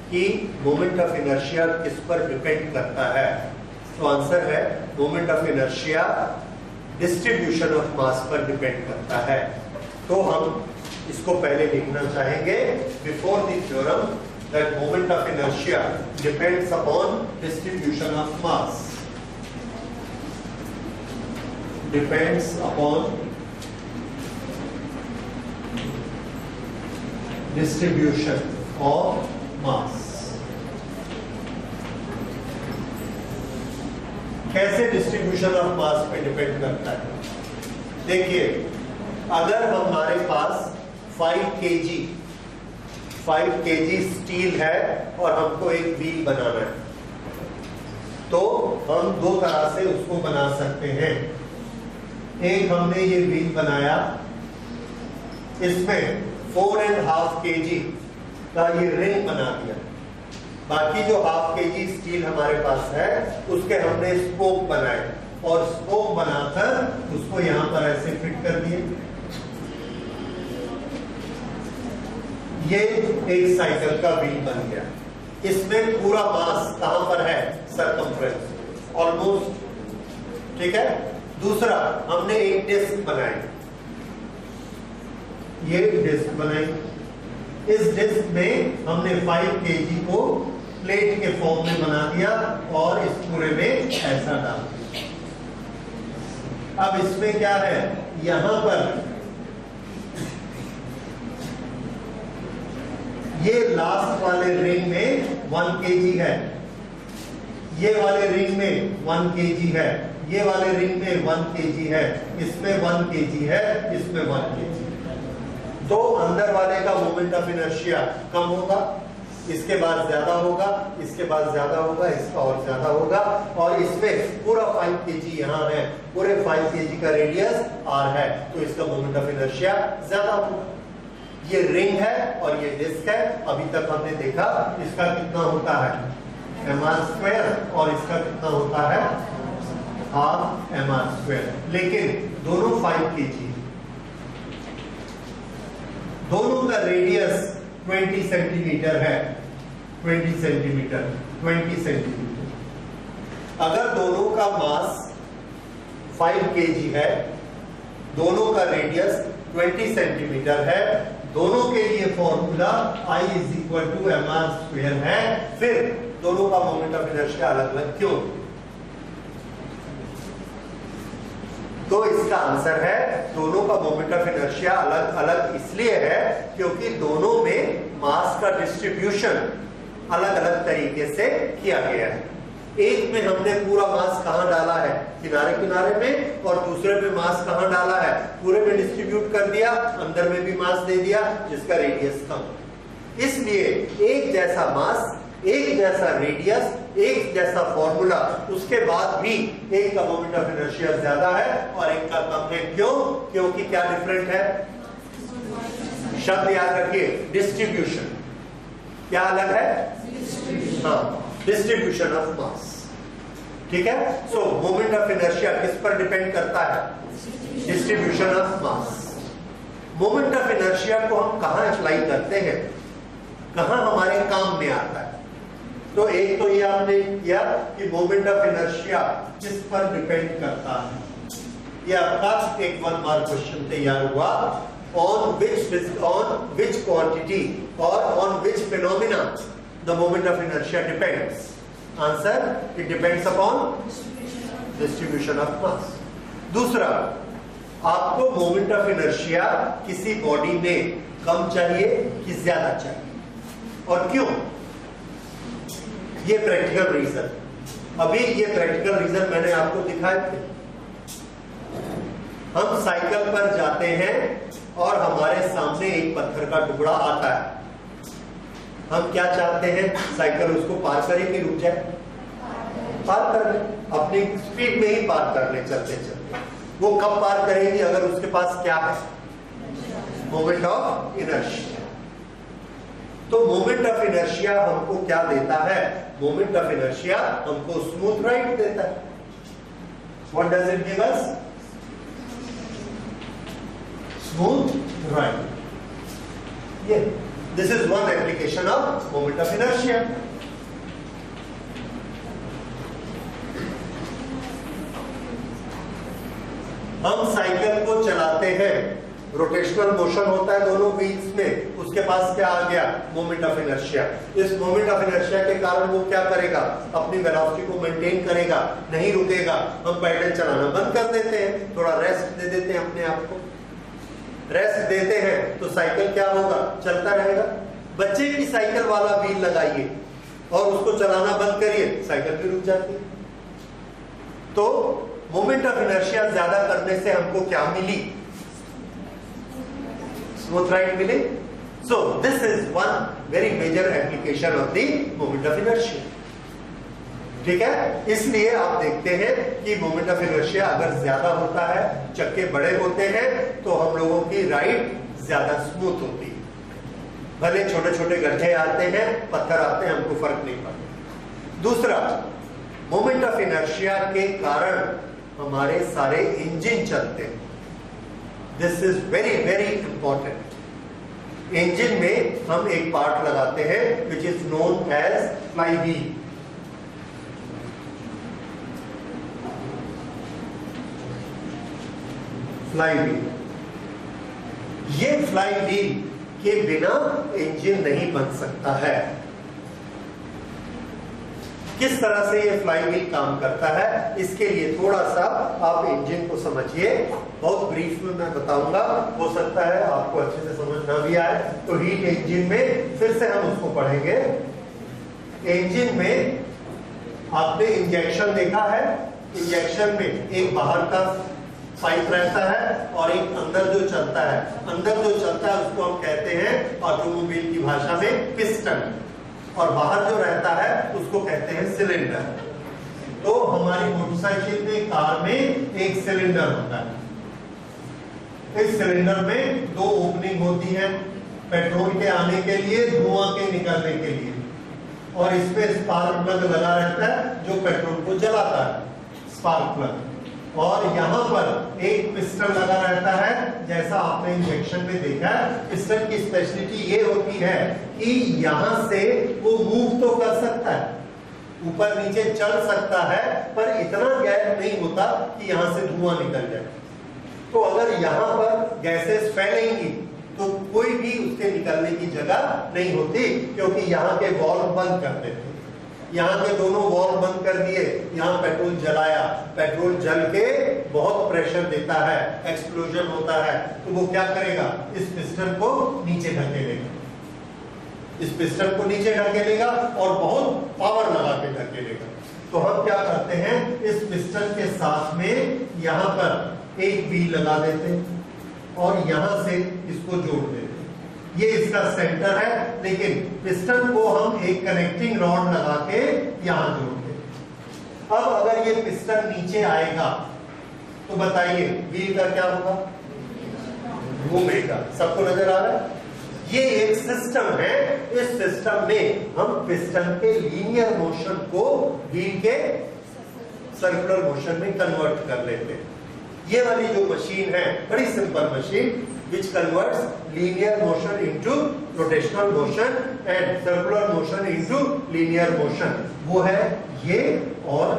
कि मोमेंट ऑफ इनर्शिया किस पर डिपेंड करता है। तो आंसर है, moment of inertia distribution of mass पर डिपेंड करता है। तो हम इसको पहले लिखना चाहेंगे before the theorem, that moment of inertia depends upon distribution of mass, depends upon distribution of mass. कैसे डिस्ट्रीब्यूशन ऑफ मास पे डिपेंड करता है? देखिए, अगर हमारे पास 5 kg स्टील है और हमको एक व्हील बनाना है, तो हम दो तरह से उसको बना सकते हैं। एक, हमने ये व्हील बनाया, इसमें 4.5 kg का ये रिंग बना दिया, बाकी जो 0.5 kg स्टील हमारे पास है उसके हमने स्पोक बनाए और स्पोक बनाकर उसको यहां पर ऐसे फिट कर दिए। ये एक साइकिल का व्हील बन गया। इसमें पूरा मास कहां पर है? Circumference almost. ठीक है। दूसरा, हमने एक डिस्क बनाई, ये डिस्क बनाई। इस डिस्क में हमने 5 kg को प्लेट के फॉर्म में बना दिया और इस पूरे में ऐसा डाल दिया। अब इसमें क्या है? यहां पर ये लास्ट वाले रिंग में 1 kg है, ये वाले रिंग में 1 kg है, ये वाले रिंग में 1 kg है, इसमें 1 kg है, इसमें 1 kg है। तो अंदर वाले का मोमेंट ऑफ इनर्शिया कम होगा, इसके बाद ज्यादा होगा, इसके बाद ज्यादा होगा, इसका और ज्यादा होगा, और इसमें पूरा 5 kg यहाँ है, पूरे 5 kg का रेडियस r है, तो इसका मोमेंट ऑफ इनर्शिया ज्यादा होगा। ये रिंग है और ये डिस्क है। अभी तक हमने देखा इसका कितना होता है? mr² और इसका कितना होता है? Half mr²। लेकिन दोनों 5 kg, दोनों का रेडियस 20 सेंटीमीटर है। 20 सेंटीमीटर। अगर दोनों का मास 5 kg है, दोनों का रेडियस 20 सेंटीमीटर है, दोनों के लिए फॉर्मूला I = mr² है। फिर दोनों का मोमेंट ऑफ इनर्शिया अलग अलग क्यों? तो इसका आंसर है दोनों का मोमेंट ऑफ इनर्शिया अलग अलग इसलिए है क्योंकि दोनों में मास का डिस्ट्रीब्यूशन अलग अलग तरीके से किया गया है। एक में हमने पूरा मास कहां डाला है? किनारे किनारे में, और दूसरे में मास कहां डाला है? पूरे में डिस्ट्रीब्यूट कर दिया, अंदर में भी मास दे दिया जिसका रेडियस कम। इसलिए एक जैसा मास, एक जैसा रेडियस, एक जैसा फॉर्मूला, उसके बाद भी एक का मोमेंट ऑफ इनर्शिया ज्यादा है और एक का कम है। क्यों? क्योंकि क्या डिफरेंट है? शब्द याद रखिए, डिस्ट्रीब्यूशन। क्या अलग है? हाँ, डिस्ट्रीब्यूशन ऑफ मास। ठीक है। सो मोमेंट ऑफ इनर्शिया किस पर डिपेंड करता है? Distribution of mass. Moment of inertia को हम कहां अप्लाई करते हैं, कहां हमारे काम में आता है? तो एक तो ये आपने किया कि मोमेंट ऑफ इनर्शिया किस पर डिपेंड करता है। ये आपका एक 1 मार्क क्वेश्चन तैयार हुआ। on which quantity or on which phenomena the moment of inertia depends? Answer, it depends upon distribution of mass. दूसरा, आपको मोमेंट ऑफ इनर्शिया किसी बॉडी में कम चाहिए कि ज्यादा चाहिए, और क्यों? ये प्रैक्टिकल रीजन। अभी ये प्रैक्टिकल रीजन मैंने आपको दिखाए थे। हम साइकिल पर जाते हैं और हमारे सामने एक पत्थर का टुकड़ा आता है। हम क्या चाहते हैं? साइकिल उसको पार करे कि रुक जाए? पार कर ले, अपनी स्पीड में ही पार कर ले, चलते चलते। वो कब पार करेगी? अगर उसके पास क्या है? Moment of inertia. तो मोमेंट ऑफ इनर्शिया हमको क्या देता है? मोमेंट ऑफ इनर्शिया हमको स्मूथ राइड देता है। What does it give us? Smooth ride. ये this is one application of moment of inertia. हम साइकिल को चलाते हैं, रोटेशनल मोशन होता है दोनों व्हील्स में, उसके पास क्या आ गया? Moment of inertia. इस मोमेंट ऑफ इनर्शिया के कारण वो क्या करेगा? अपनी वेलोसिटी को मेंटेन करेगा, नहीं रुकेगा। हम पैडल चलाना बंद कर देते हैं, थोड़ा रेस्ट दे देते हैं अपने आप को। रेस्ट देते हैं तो साइकिल क्या होगा? चलता रहेगा। बच्चे की साइकिल वाला व्हील लगाइए और उसको चलाना बंद करिए, साइकिल भी रुक जाती है। तो मोमेंट ऑफ इनर्शिया ज्यादा करने से हमको क्या मिली? स्मूथ राइड मिले। So this is one very major application of the moment of inertia. ठीक है। इसलिए आप देखते हैं कि मोमेंट ऑफ इनर्शिया अगर ज्यादा होता है, चक्के बड़े होते हैं, तो हम लोगों की राइड ज्यादा स्मूथ होती है। भले छोटे छोटे गड्ढे आते हैं, पत्थर आते हैं, हमको फर्क नहीं पड़ता। दूसरा, मोमेंट ऑफ इनर्शिया के कारण हमारे सारे इंजन चलते हैं। This is very very important. Engine में हम एक पार्ट लगाते हैं which is known as flywheel. Flywheel, ये फ्लाई व्हील के बिना इंजन नहीं बन सकता है। किस तरह से ये फ्लाई व्हील काम करता है, इसके लिए थोड़ा सा आप इंजन को समझिए। बहुत ब्रीफ में मैं बताऊंगा, हो सकता है आपको अच्छे से समझ ना भी आए। तो हीट इंजन में फिर से हम उसको पढ़ेंगे। इंजन में आपने इंजेक्शन देखा है, इंजेक्शन में एक बाहर का पाइप रहता है और एक अंदर जो चलता है। अंदर जो चलता है उसको हम कहते हैं ऑटोमोबाइल की भाषा में पिस्टन, और बाहर जो रहता है उसको कहते हैं सिलेंडर। तो हमारी मोटरसाइकिल में, कार में एक सिलेंडर होता है। इस सिलेंडर में दो ओपनिंग होती है, पेट्रोल के आने के लिए, धुआं के निकलने के लिए, और इसमें स्पार्क प्लग लगा रहता है जो पेट्रोल को जलाता है, स्पार्क प्लग। और यहाँ पर एक पिस्टन लगा रहता है, जैसा आपने इंजेक्शन में देखा है। पिस्टन की स्पेशलिटी ये होती है कि यहाँ से वो मूव तो कर सकता है, ऊपर नीचे चल सकता है, पर इतना गैप नहीं होता कि यहाँ से धुआं निकल जाए। तो अगर यहाँ पर गैसेस फैलेंगी तो कोई भी उसके निकलने की जगह नहीं होती, क्योंकि यहाँ के वॉल्व बंद कर देते। यहाँ के दोनों वॉल्व बंद कर दिए, यहाँ पेट्रोल जलाया, पेट्रोल जल के बहुत प्रेशर देता है, एक्सप्लोजन होता है, तो वो क्या करेगा, इस पिस्टन को नीचे ढकेलेगा, इस पिस्टन को नीचे ढकेलेगा और बहुत पावर लगा के ढकेलेगा। तो हम क्या करते हैं, इस पिस्टन के साथ में यहाँ पर एक व्हील लगा देते हैं और यहाँ से इसको जोड़ देते हैं। ये इसका सेंटर है, लेकिन पिस्टन को हम एक कनेक्टिंग रॉड लगा के यहां जोड़ते हैं। अब अगर ये पिस्टन नीचे आएगा तो बताइए व्हील का क्या होगा, घूमेगा। सबको नजर आ रहा है? ये एक सिस्टम है। इस सिस्टम में हम पिस्टन के लीनियर मोशन को व्हील के सर्कुलर मोशन में कन्वर्ट कर लेते हैं। ये वाली जो मशीन है, बड़ी simple machine, which converts linear motion into rotational motion and circular motion into linear motion, वो है ये, और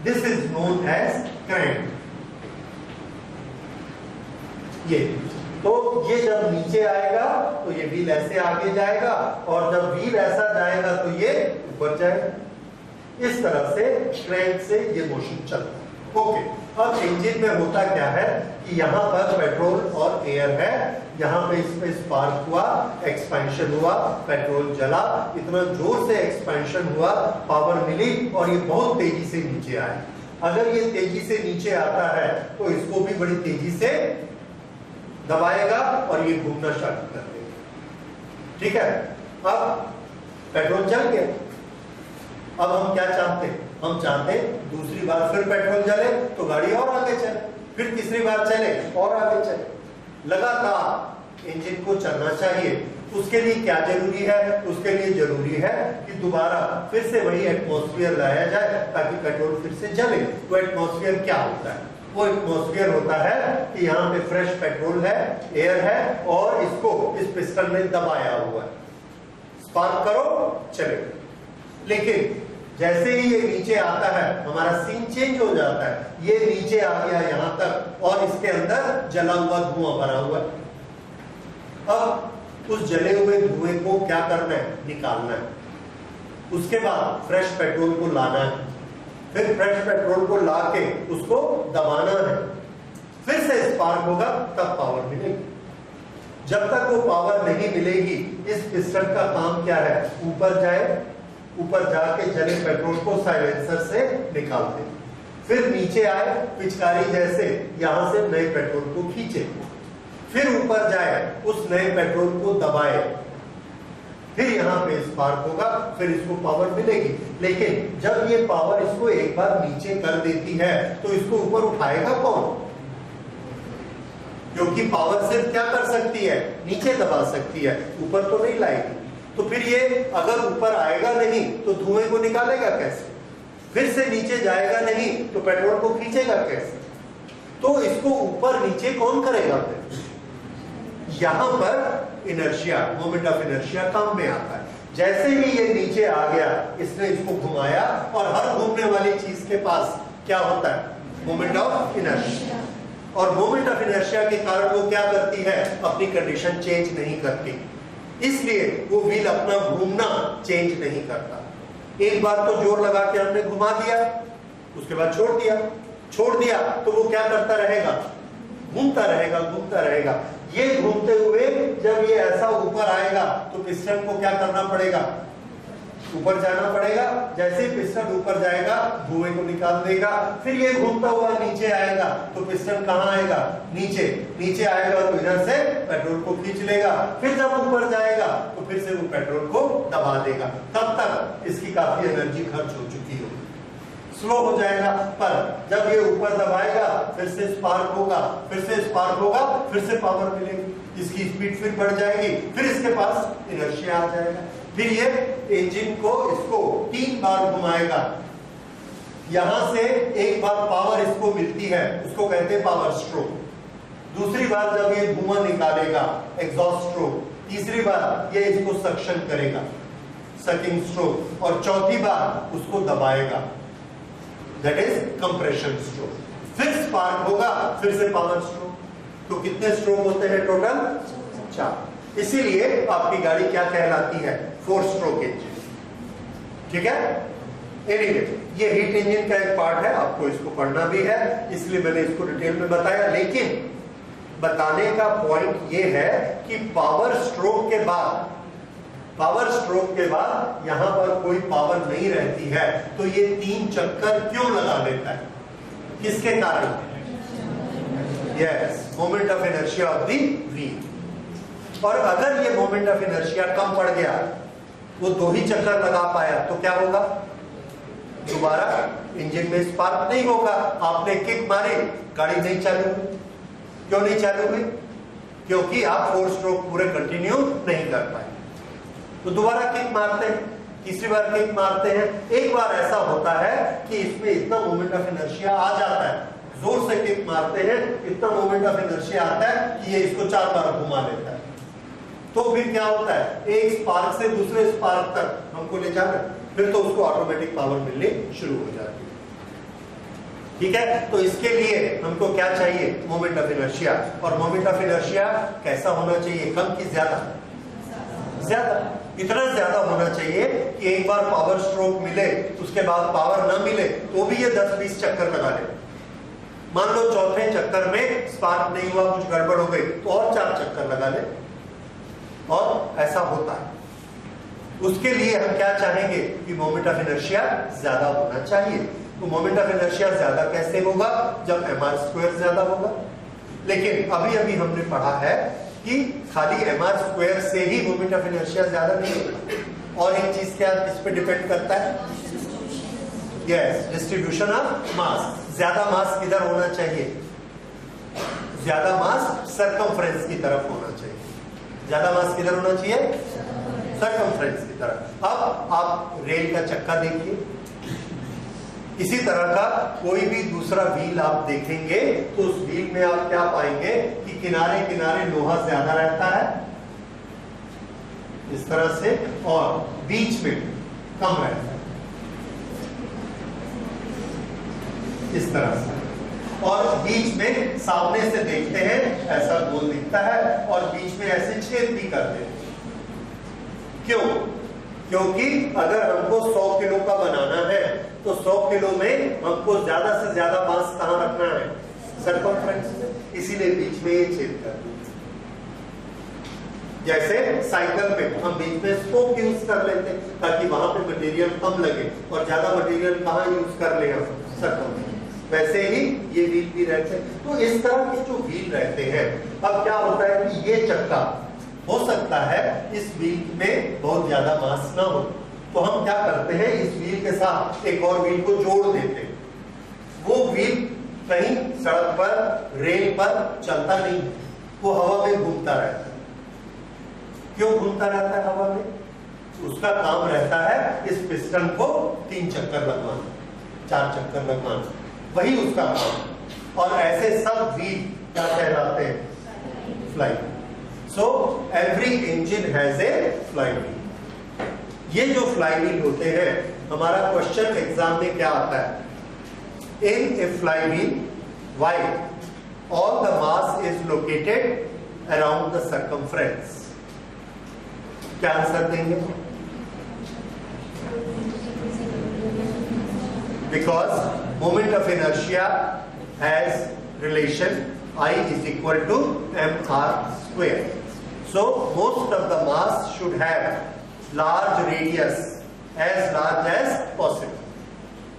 this is known as crank। ये तो ये जब नीचे आएगा तो ये व्हील ऐसे आगे जाएगा, और जब व्हील ऐसा जाएगा तो ये ऊपर जाएगा। इस तरह से क्रैंक से ये मोशन चलता है। ओके, अब इंजन में होता क्या है कि यहाँ पर पेट्रोल और एयर है, यहाँ पे इसमें स्पार्क हुआ, एक्सपेंशन हुआ, पेट्रोल जला, इतना जोर से एक्सपेंशन हुआ, पावर मिली और ये बहुत तेजी से नीचे आया। अगर ये तेजी से नीचे आता है तो इसको भी बड़ी तेजी से दबाएगा और ये घूमना स्टार्ट कर देगा। ठीक है, अब पेट्रोल जल गया। अब हम क्या चाहते हैं, हम चाहते हैं दूसरी बार फिर पेट्रोल जले तो गाड़ी और आगे चले, फिर तीसरी बार चले और आगे चले। लगातार इंजन को चलना चाहिए। उसके लिए क्या जरूरी है, उसके लिए जरूरी है कि दोबारा फिर से वही एटमॉस्फेयर लाया जाए ताकि पेट्रोल फिर से जले। वो एटमॉस्फेयर क्या होता है, वो एटमॉस्फेयर होता है कि यहाँ पे फ्रेश पेट्रोल है, एयर है, और इसको इस पिस्टन में दबाया हुआ है। स्पार्क करो चले, लेकिन जैसे ही ये नीचे आता है हमारा सीन चेंज हो जाता है। ये नीचे आ गया यहाँ तक और इसके अंदर जला हुआ धुआं भरा हुआ है। अब उस जले हुए धुएं को क्या करना है, निकालना है। उसके बाद फ्रेश पेट्रोल को लाना है, फिर फ्रेश पेट्रोल को ला के उसको दबाना है, फिर से स्पार्क होगा, तब पावर मिलेगी। जब तक वो पावर नहीं मिलेगी, इस पिस्टन का काम क्या है, ऊपर जाए, ऊपर जाके जले पेट्रोल को साइलेंसर से निकाल दे, फिर नीचे आए, पिचकारी जैसे यहां से नए पेट्रोल को खींचे, फिर ऊपर जाए, उस नए पेट्रोल को दबाए, फिर यहाँ पे स्पार्क होगा, फिर इसको पावर मिलेगी। लेकिन जब ये पावर इसको एक बार नीचे कर देती है तो इसको ऊपर उठाएगा कौन, क्योंकि पावर सिर्फ क्या कर सकती है, नीचे दबा सकती है, ऊपर तो नहीं लाएगी। तो फिर ये अगर ऊपर आएगा नहीं तो धुएं को निकालेगा कैसे, फिर से नीचे जाएगा नहीं तो पेट्रोल को खींचेगा कैसे? तो इसको ऊपर नीचे कौन करेगा? फिर यहां पर इनर्शिया, मोमेंट ऑफ इनर्शिया काम में आता है। जैसे ही ये नीचे आ गया, इसने इसको घुमाया और हर घूमने वाली चीज के पास क्या होता है? Moment of inertia. और मोमेंट ऑफ इनर्शिया के कारण वो क्या करती है? अपनी कंडीशन चेंज नहीं करती, इसलिए वो व्हील अपना घूमना चेंज नहीं करता। एक बार तो जोर लगा के हमने घुमा दिया, उसके बाद छोड़ दिया तो वो क्या करता रहेगा? घूमता रहेगा, घूमता रहेगा। ये घूमते हुए जब ये ऐसा ऊपर आएगा तो पिस्टन को क्या करना पड़ेगा? ऊपर जाना पड़ेगा। जैसे ही पिस्टन ऊपर जाएगा, धुएं को निकाल देगा। फिर ये घूमता हुआ नीचे आएगा तो पिस्टन कहाँ आएगा? नीचे आएगा तो इधर से पेट्रोल को खींच लेगा। फिर जब ऊपर जाएगा तो फिर से वो पेट्रोल को दबा देगा। तब तक इसकी काफी एनर्जी खर्च हो चुकी होगी, स्लो हो जाएगा। पर जब ये ऊपर दबाएगा, फिर से स्पार्क होगा, फिर से पावर मिलेगी, इसकी स्पीड फिर बढ़ जाएगी, फिर इसके पास इनर्शिया आ जाएगा। फिर ये इंजन को इसको 3 बार घुमाएगा। यहां से एक बार पावर इसको मिलती है, उसको कहते हैं पावर स्ट्रोक। दूसरी बार जब ये धुआं निकालेगा, एग्जॉस्ट स्ट्रोक। तीसरी बार ये इसको सक्शन करेगा, सकिंग स्ट्रोक। और चौथी बार उसको दबाएगा, दैट इज कंप्रेशन स्ट्रोक। फिर स्पार्क होगा, फिर से पावर स्ट्रोक। तो कितने स्ट्रोक होते हैं टोटल? 4। इसीलिए आपकी गाड़ी क्या कहलाती है? 4 स्ट्रोक इंजन। ठीक है। एनीवे, ये हीट इंजन का एक पार्ट है, आपको इसको पढ़ना भी है, इसलिए मैंने इसको डिटेल में बताया। लेकिन बताने का पॉइंट ये है कि पावर स्ट्रोक के बाद यहां पर कोई पावर नहीं रहती है, तो ये 3 चक्कर क्यों लगा लेता है? किसके कारण? Yes, moment of inertia of the wheel. और अगर ये मोमेंट ऑफ इनर्शिया कम पड़ गया, वो 2 ही चक्कर लगा पाया, तो क्या होगा? दोबारा इंजन में स्पार्क नहीं होगा। आपने किक मारी, गाड़ी नहीं चालू हुई। क्यों नहीं चालू हुई? क्योंकि आप 4 स्ट्रोक पूरे कंटिन्यू नहीं कर पाए। तो दोबारा किक मारते हैं, तीसरी बार किक मारते हैं। एक बार ऐसा होता है कि इसमें इतना मोमेंट ऑफ इनर्शिया आ जाता है, जोर से किक मारते हैं, इतना मोमेंट ऑफ इनर्शिया आता है कि ये इसको 4 बार घुमा लेता है। तो फिर क्या होता है? एक स्पार्क से दूसरे स्पार्क तक हमको ले जाना, फिर तो उसको ऑटोमेटिक पावर मिलनी शुरू हो जाती है। ठीक है। तो इसके लिए हमको क्या चाहिए? Moment of inertia. और मोमेंट ऑफ इनर्शिया कैसा होना चाहिए? कम की ज्यादा? इतना ज्यादा होना चाहिए कि एक बार पावर स्ट्रोक मिले, उसके बाद पावर ना मिले तो भी ये 10-20 चक्कर लगा ले। मान लो चौथे चक्कर में स्पार्क नहीं हुआ, कुछ गड़बड़ हो गई, तो और 4 चक्कर लगा ले। और ऐसा होता है। उसके लिए हम क्या चाहेंगे कि मोमेंट ऑफ इनर्शिया ज्यादा होना चाहिए। तो मोमेंट ऑफ इनर्शिया ज्यादा कैसे होगा? जब mr² ज्यादा होगा। लेकिन अभी हमने पढ़ा है कि खाली mr² से ही मोमेंट ऑफ इनर्शिया ज्यादा नहीं होगा। और एक चीज क्या किस पे डिपेंड करता है? Yes, distribution of mass. ज्यादा मास किधर होना चाहिए? ज्यादा मास सर्कमफ्रेंस की तरफ होना चाहिए। ज्यादा मास किधर होना चाहिए? सर्कमफ्रेंस की तरफ। अब आप रेल का चक्का देखिए, इसी तरह का कोई भी दूसरा व्हील आप देखेंगे तो उस व्हील में आप क्या पाएंगे कि किनारे किनारे लोहा ज्यादा रहता है इस तरह से, और बीच में कम रहता है इस तरह से। और बीच में सामने से देखते हैं ऐसा गोल दिखता है, और बीच में ऐसे छेद भी करते हैं। क्यों? क्योंकि अगर हमको 100 किलो का बनाना है तो 100 किलो में हमको ज्यादा से ज्यादा मास कहां रखना है? सर्कमफ्रेंस में। इसीलिए बीच में ये छेद कर दिया। जैसे साइकिल में हम बीच में स्पोक यूज कर लेते हैं ताकि वहां पे मटेरियल कम लगे, और ज्यादा मटेरियल कहां यूज कर ले? सर्कमफ्रेंस। वैसे ही ये व्हील भी रहते हैं। तो इस तरह के जो व्हील रहते हैं, अब क्या होता है कि ये चक्का हो सकता है इस व्हील में बहुत ज्यादा मास ना हो, तो हम क्या करते हैं, इस व्हील के साथ एक और व्हील को जोड़ देते हैं। वो व्हील कहीं सड़क पर, रेल पर चलता नहीं, वो हवा में घूमता रहता है। क्यों घूमता रहता है हवा में? उसका काम रहता है इस पिस्टन को 3 चक्कर लगवाना। 4 चक्कर लगवाना, वही उसका काम। और ऐसे सब व्हील क्या कहलाते हैं? Fly wheel. So every engine has a flywheel. ये जो फ्लाई व्हील होते हैं, हमारा क्वेश्चन एग्जाम में क्या आता है? In a flywheel why all the mass is located around the circumference. क्या आंसर देंगे? Because moment of inertia has relation I is equal to mr square. So most of the mass should have large radius, as large as possible.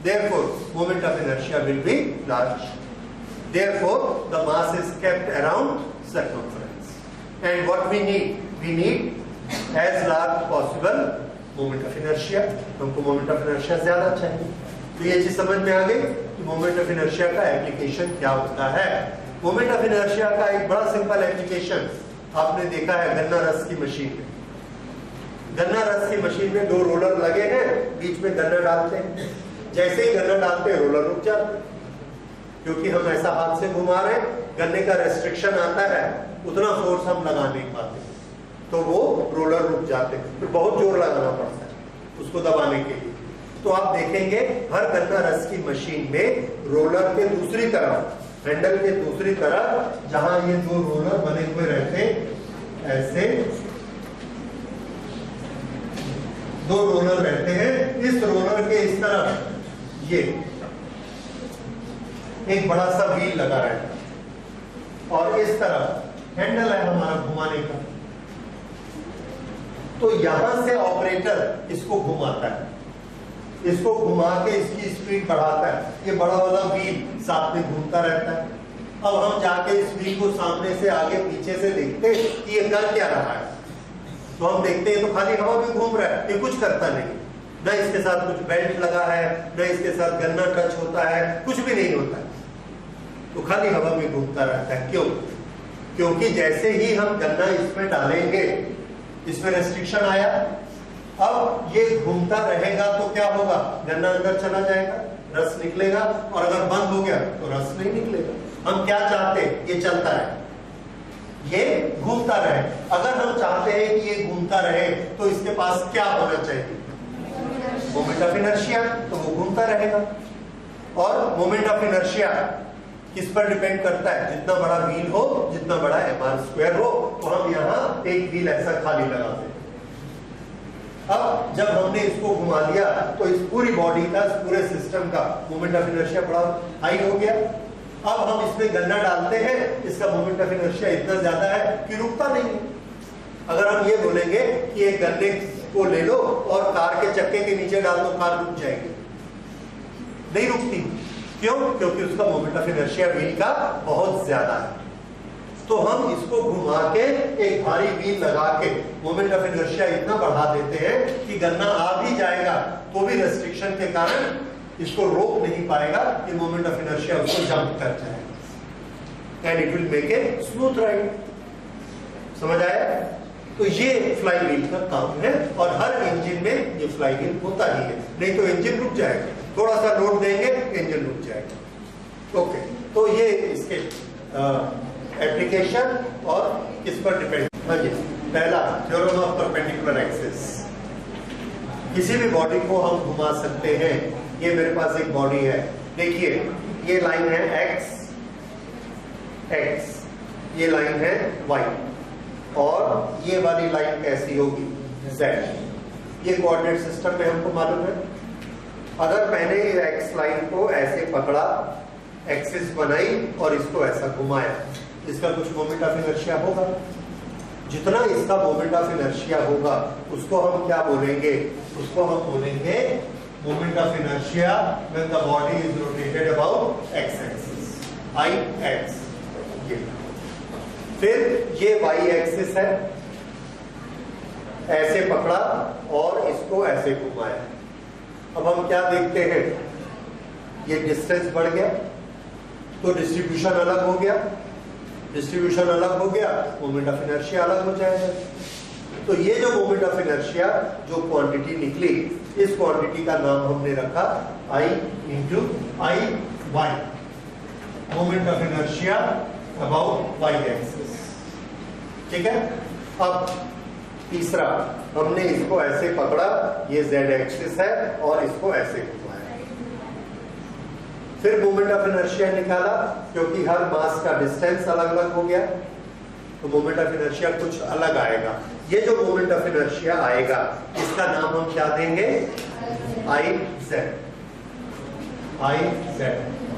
Therefore, moment of inertia will be large. Therefore, the mass is kept around circumference. And what we need? We need as large possible moment of inertia. हमको moment of inertia ज़्यादा चाहिए। तो ये चीज समझ में आ गई कि मोमेंट ऑफ इनर्शिया का एप्लीकेशन क्या होता है। मोमेंट ऑफ इनर्शिया का एक बड़ा सिंपल एप्लीकेशन आपने देखा है गन्ना रस की मशीन में। गन्ना रस की मशीन में 2 रोलर लगे हैं, बीच में गन्ना डालते हैं। जैसे ही गन्ना डालते हैं रोलर रुक जाते हैं, क्योंकि हम ऐसा हाथ से घुमा रहे हैं, गन्ने का रेस्ट्रिक्शन आता है, उतना फोर्स हम लगा नहीं पाते, तो वो रोलर रुक जाते हैं। फिर बहुत जोर लगाना पड़ता है उसको दबाने के लिए। तो आप देखेंगे हर गन्ना रस की मशीन में रोलर के दूसरी तरफ, हैंडल के दूसरी तरफ, जहां ये 2 रोलर बने हुए रहते, ऐसे 2 रोलर रहते हैं। इस रोलर के इस तरफ ये एक बड़ा सा व्हील लगा रहता है और इस तरफ हैंडल है हमारा घुमाने का। तो यहां से ऑपरेटर इसको घुमाता है, इसको घुमा के इसकी स्पीड बढ़ाता है। ये बड़ा वाला व्हील साथ में घूमता रहता है। अब हम जाके इस व्हील को सामने से आगे पीछे से देखते हैं कि ये कर क्या रहा है। तो हम देखते हैं तो खाली हवा में घूम रहा है, ये कुछ करता नहीं, न इसके साथ कुछ बेल्ट लगा है, न इसके साथ गन्ना टच होता है, कुछ भी नहीं होता है, तो खाली हवा में घूमता रहता है। क्यों? क्योंकि जैसे ही हम गन्ना इसमें डालेंगे, इसमें रेस्ट्रिक्शन आया, अब ये घूमता रहेगा तो क्या होगा? गन्ना अंदर चला जाएगा, रस निकलेगा, और अगर बंद हो गया तो रस नहीं निकलेगा। हम क्या चाहते हैं? ये चलता रहे, ये घूमता रहे। अगर हम चाहते हैं कि ये घूमता रहे तो इसके पास क्या होना चाहिए? मोमेंट ऑफ इनर्शिया, तो वो घूमता रहेगा। और मोमेंट ऑफ इनर्शिया किस पर डिपेंड करता है? जितना बड़ा व्हील हो, जितना बड़ा mr स्क्वायर हो, तो हम यहाँ एक व्हील ऐसा खाली लगाते हैं। अब जब हमने इसको घुमा दिया तो इस पूरी बॉडी का, इस पूरे सिस्टम का मोमेंट ऑफ इनर्शिया बड़ा हाई हो गया। अब हम इसमें गन्ना डालते हैं, इसका मोमेंट ऑफ इनर्शिया इतना ज्यादा है कि रुकता नहीं है। अगर हम ये बोलेंगे कि एक गन्ने को ले लो और कार के चक्के के नीचे डाल दो, कार रुक जाएगी, नहीं रुकती। क्यों? क्योंकि उसका मोमेंट ऑफ इनर्शिया व्हील का बहुत ज्यादा है। तो हम इसको घुमा के एक भारी व्हील लगा के मोमेंट ऑफ इनर्शिया इतना बढ़ा देते हैं कि गन्ना आ भी जाएगा तो भी रेस्ट्रिक्शन के कारण इसको रोक नहीं पाएगा, कि मोमेंट ऑफ इनर्शिया उसको जंप कर जाएगा and it will make a smooth ride. समझ आया? तो ये फ्लाई व्हील का काम है, और हर इंजन में ये फ्लाई व्हील होता ही है, नहीं तो इंजन रुक जाएगा। थोड़ा सा लोड देंगे, इंजन रुक जाएगा। ओके, तो ये इसके एप्लीकेशन और किस पर डिपेंड। हाँ जी, पहला थ्योरम ऑफ परपेंडिकुलर एक्सिस। किसी भी बॉडी को हम घुमा सकते हैं। ये मेरे पास एक बॉडी है, देखिए ये लाइन है x, ये लाइन है y, और ये वाली लाइन कैसी होगी? z। ये कोऑर्डिनेट सिस्टम में हमको मालूम है। अगर मैंने x लाइन को ऐसे पकड़ा, एक्सिस बनाई और इसको ऐसा घुमाया, इसका कुछ मोमेंट ऑफ इनर्शिया होगा। जितना इसका मोमेंट ऑफ इनर्शिया होगा उसको हम क्या बोलेंगे? उसको हम बोलेंगे moment of inertia when the body is rotated about x axis, I x। फिर ये y एक्सिस है, ऐसे पकड़ा और इसको ऐसे घुमाया। अब हम क्या देखते हैं? ये डिस्टेंस बढ़ गया तो डिस्ट्रीब्यूशन अलग हो गया, डिस्ट्रीब्यूशन अलग हो गया, मोमेंट ऑफ इनर्शिया अलग हो जाएगा। तो ये जो मोमेंट ऑफ इनर्शिया जो क्वांटिटी निकली, इस क्वांटिटी का नाम हमने रखा I into I Y, moment of inertia about Y axis. ठीक है। अब तीसरा, हमने इसको ऐसे पकड़ा, ये z एक्सिस है और इसको ऐसे घुमाया, फिर मोमेंट ऑफ इनर्शिया निकाला, क्योंकि हर मास का डिस्टेंस अलग अलग हो गया तो मोमेंट ऑफ इनर्शिया कुछ अलग आएगा। ये जो मोमेंट ऑफ इनर्शिया आएगा इसका नाम हम क्या देंगे, आई जेड।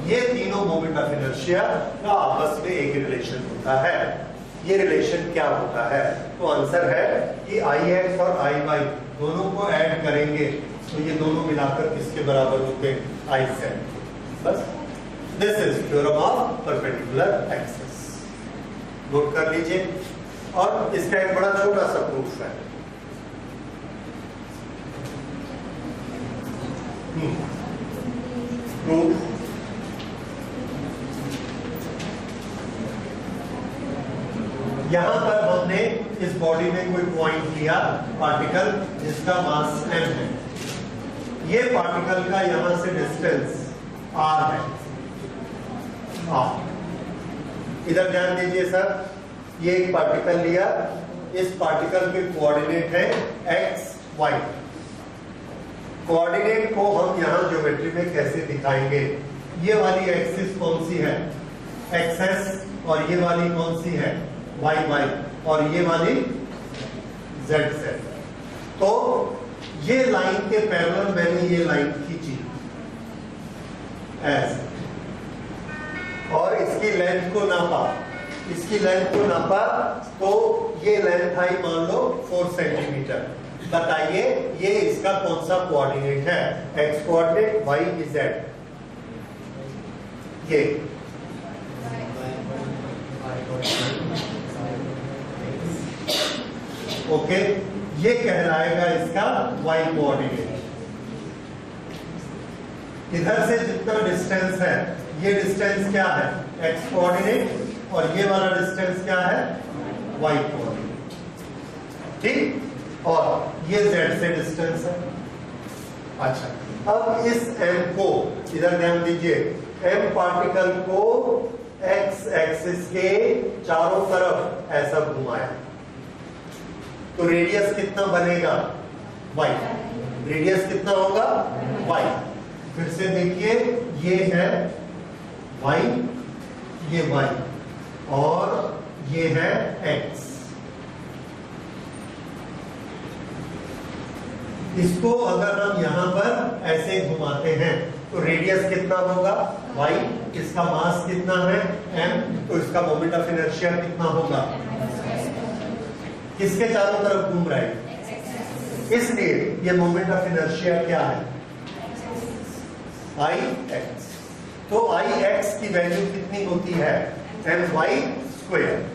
ये तीनों मोमेंट ऑफ इनर्शिया का आपस में एक रिलेशन होता है। ये रिलेशन क्या होता है, तो आंसर है कि आई एक्स और आई वाई दोनों को ऐड करेंगे तो ये दोनों मिलाकर किसके बराबर होते हैं, आई जेड। बस this is theorem of perpendicular axis. Note कर लीजिए। और इसका एक बड़ा छोटा सा प्रूफ है। प्रूफ यहां पर हमने इस बॉडी में कोई पॉइंट लिया, पार्टिकल जिसका मास m है। ये पार्टिकल का यहां से डिस्टेंस r है, r। इधर ध्यान दीजिए सर, ये एक पार्टिकल लिया, इस पार्टिकल के कोऑर्डिनेट है x, y। कोऑर्डिनेट को हम यहां ज्योमेट्री में कैसे दिखाएंगे, ये वाली एक्सिस कौन सी है, एक्स, और ये वाली कौन सी है, वाई, और ये वाली z। तो ये लाइन के पैरेलल मैंने ये लाइन खींची ऐसे, और इसकी लेंथ को नापा, तो ये लेंथ आई मान लो 4 सेंटीमीटर। बताइए ये इसका कौन सा कोऑर्डिनेट है, एक्स कोऑर्डिनेट, वाई, जेड। ये ओके, ये कहलाएगा इसका वाई कोऑर्डिनेट। इधर से जितना डिस्टेंस है, ये डिस्टेंस क्या है, एक्स कोऑर्डिनेट, और ये वाला डिस्टेंस क्या है, वाई कोऑर्डिनेट। ठीक, और ये जेड से डिस्टेंस है। अच्छा, अब इस m को, इधर ध्यान दीजिए, m पार्टिकल को x एक्सिस के चारों तरफ ऐसा घुमाया, तो रेडियस कितना बनेगा, y। रेडियस कितना होगा, y। फिर से देखिए, ये है y, ये y, और ये है x। इसको अगर हम यहां पर ऐसे घुमाते हैं तो रेडियस कितना होगा, y। इसका मास कितना है, m। तो इसका मोमेंट ऑफ इनर्शिया कितना होगा, किसके चारों तरफ घूम रहा है, इसलिए ये मोमेंट ऑफ इनर्शिया क्या है, आई एक्स। तो आई एक्स की वैल्यू कितनी होती है, M Y square.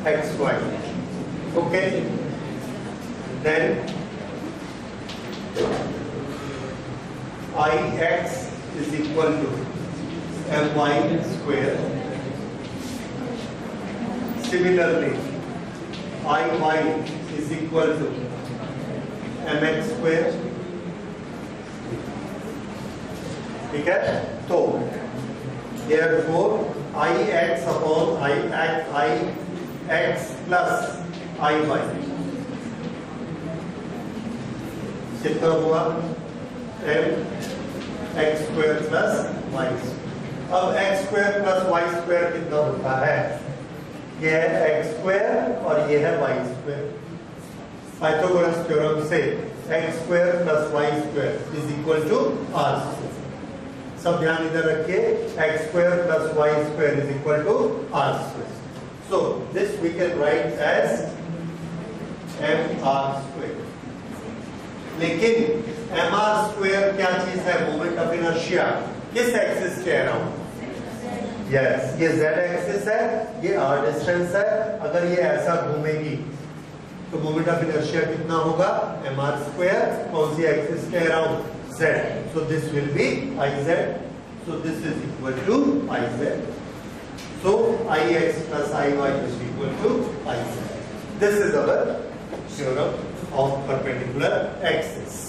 xy. Okay, then ix is equal to my square. Similarly, iy is equal to mx square. ठीक है, तो therefore ix upon ix plus iy कितना हुआ, m x square plus y. अब x square plus y square कितना होता है, ये है x square और ये है y square. पाइथागोरस थ्योरम से x square plus y square is equal to r square. सब ध्यान इधर रखिए, x square plus y square is equal to r square. So this we can write as mr square. लेकिन mr square क्या चीज है? Moment of inertia. किस axis के अराउंड? यस, ये z एक्सिस है, ये r डिस्टेंस है. अगर ये ऐसा घूमेगी तो मोमेंट ऑफ इनर्शिया कितना होगा? mr square. कौन सी एक्सिस के around? z. So this will be Iz. So this is equal to Iz. So Ix plus Iy is equal to Iz. This is our theorem of perpendicular axis.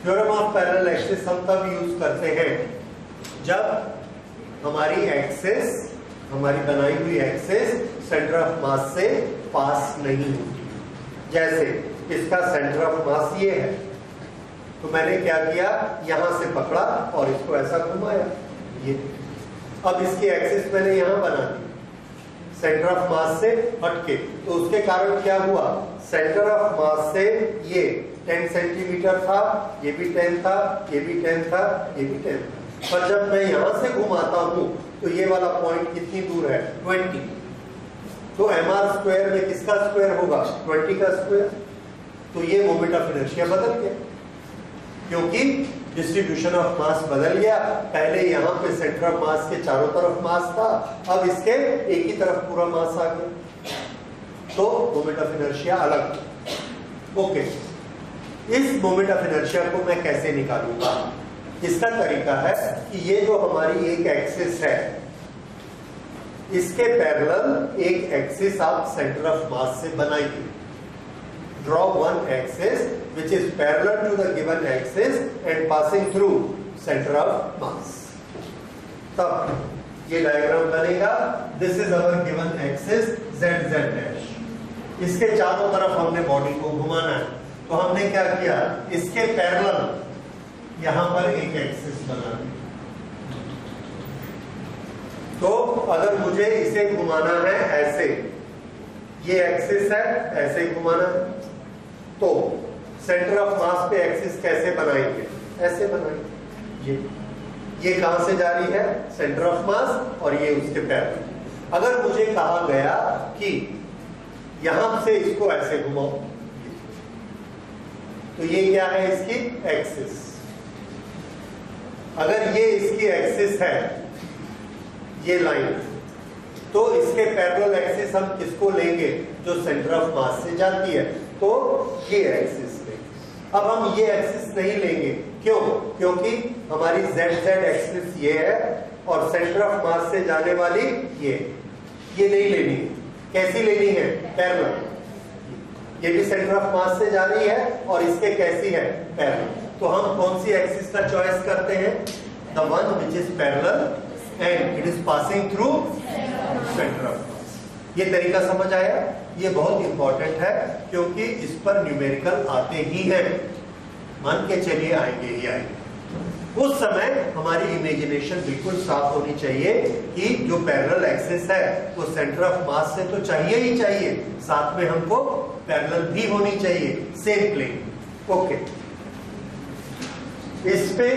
Theorem of parallel axis हम तब use करते हैं जब हमारी axis, हमारी बनाई हुई axis centre of मास से पास नहीं होती. जैसे इसका सेंटर ऑफ मास ये है, तो मैंने क्या किया, यहां से पकड़ा और इसको ऐसा घुमाया. ये अब इसकी एक्सिस मैंने यहां बना दी सेंटर ऑफ मास से हटके, तो उसके कारण क्या हुआ, सेंटर ऑफ मास से ये 10 सेंटीमीटर था, ये भी 10 था, ये भी 10 था, ये भी 10 था. पर जब मैं यहां से घुमाता हूं तो ये वाला पॉइंट कितनी दूर है? 20. तो mr स्क्वायर में किसका स्क्वायर होगा? 20 का स्क्वायर. तो ये मोमेंट ऑफ इनर्शिया बदल गया, क्योंकि डिस्ट्रीब्यूशन ऑफ मास बदल गया. पहले यहाँ पे सेंटर ऑफ मास के चारों तरफ मास था, अब इसके एक ही तरफ पूरा मास आ गया. तो मोमेंट ऑफ इनर्शिया अलग. ओके, इस मोमेंट ऑफ इनर्शिया को मैं कैसे निकालूंगा? इसका तरीका है कि ये जो हमारी एक एक्सिस है, इसके पैरेलल एक एक्सिस आप सेंटर ऑफ मास से बनाइए. Draw one axis which is parallel to the given axis and passing through center of mass. तब ये डायग्राम बनेगा. This is our given axis z z dash. इसके चारों तरफ हमने बॉडी को घुमाना है, तो हमने क्या किया, इसके पैरेलल यहां पर एक एक्सिस बना दी. तो अगर मुझे इसे घुमाना है ऐसे, ये एक्सिस है, ऐसे ही घुमाना है, तो सेंटर ऑफ मास पे एक्सिस कैसे बनाएंगे? ऐसे बनाएंगे. ये कहां से जा रही है? सेंटर ऑफ मास, और ये उसके पैरेलल. अगर मुझे कहा गया कि यहां से इसको ऐसे घुमाओ, तो ये क्या है? इसकी एक्सिस. अगर ये इसकी एक्सिस है, ये लाइन, तो इसके पैरेलल एक्सिस हम किसको लेंगे? जो सेंटर ऑफ मास से जाती है, तो ये एक्सिस. अब हम ये एक्सिस नहीं लेंगे. क्यों? क्योंकि हमारी ZZ एक्सिस ये है और सेंटर ऑफ मास से जाने वाली ये नहीं लेनी है. कैसी लेनी है? पैरेलल. ये भी सेंटर ऑफ मास से जा रही है और इसके कैसी है? पैरेलल. तो हम कौन सी एक्सिस का चॉइस करते हैं? The one which is parallel and it is passing through centre of मास. ये तरीका समझ आया? ये बहुत इंपॉर्टेंट है, क्योंकि इस पर न्यूमेरिकल आते ही हैं. मान के चलिए आएंगे ही आएंगे. उस समय हमारी इमेजिनेशन बिल्कुल साफ होनी चाहिए कि जो पैरेलल एक्सिस है वो सेंटर ऑफ मास से तो चाहिए ही चाहिए, साथ में हमको पैरेलल भी होनी चाहिए, सेम प्लेन. ओके, इस पे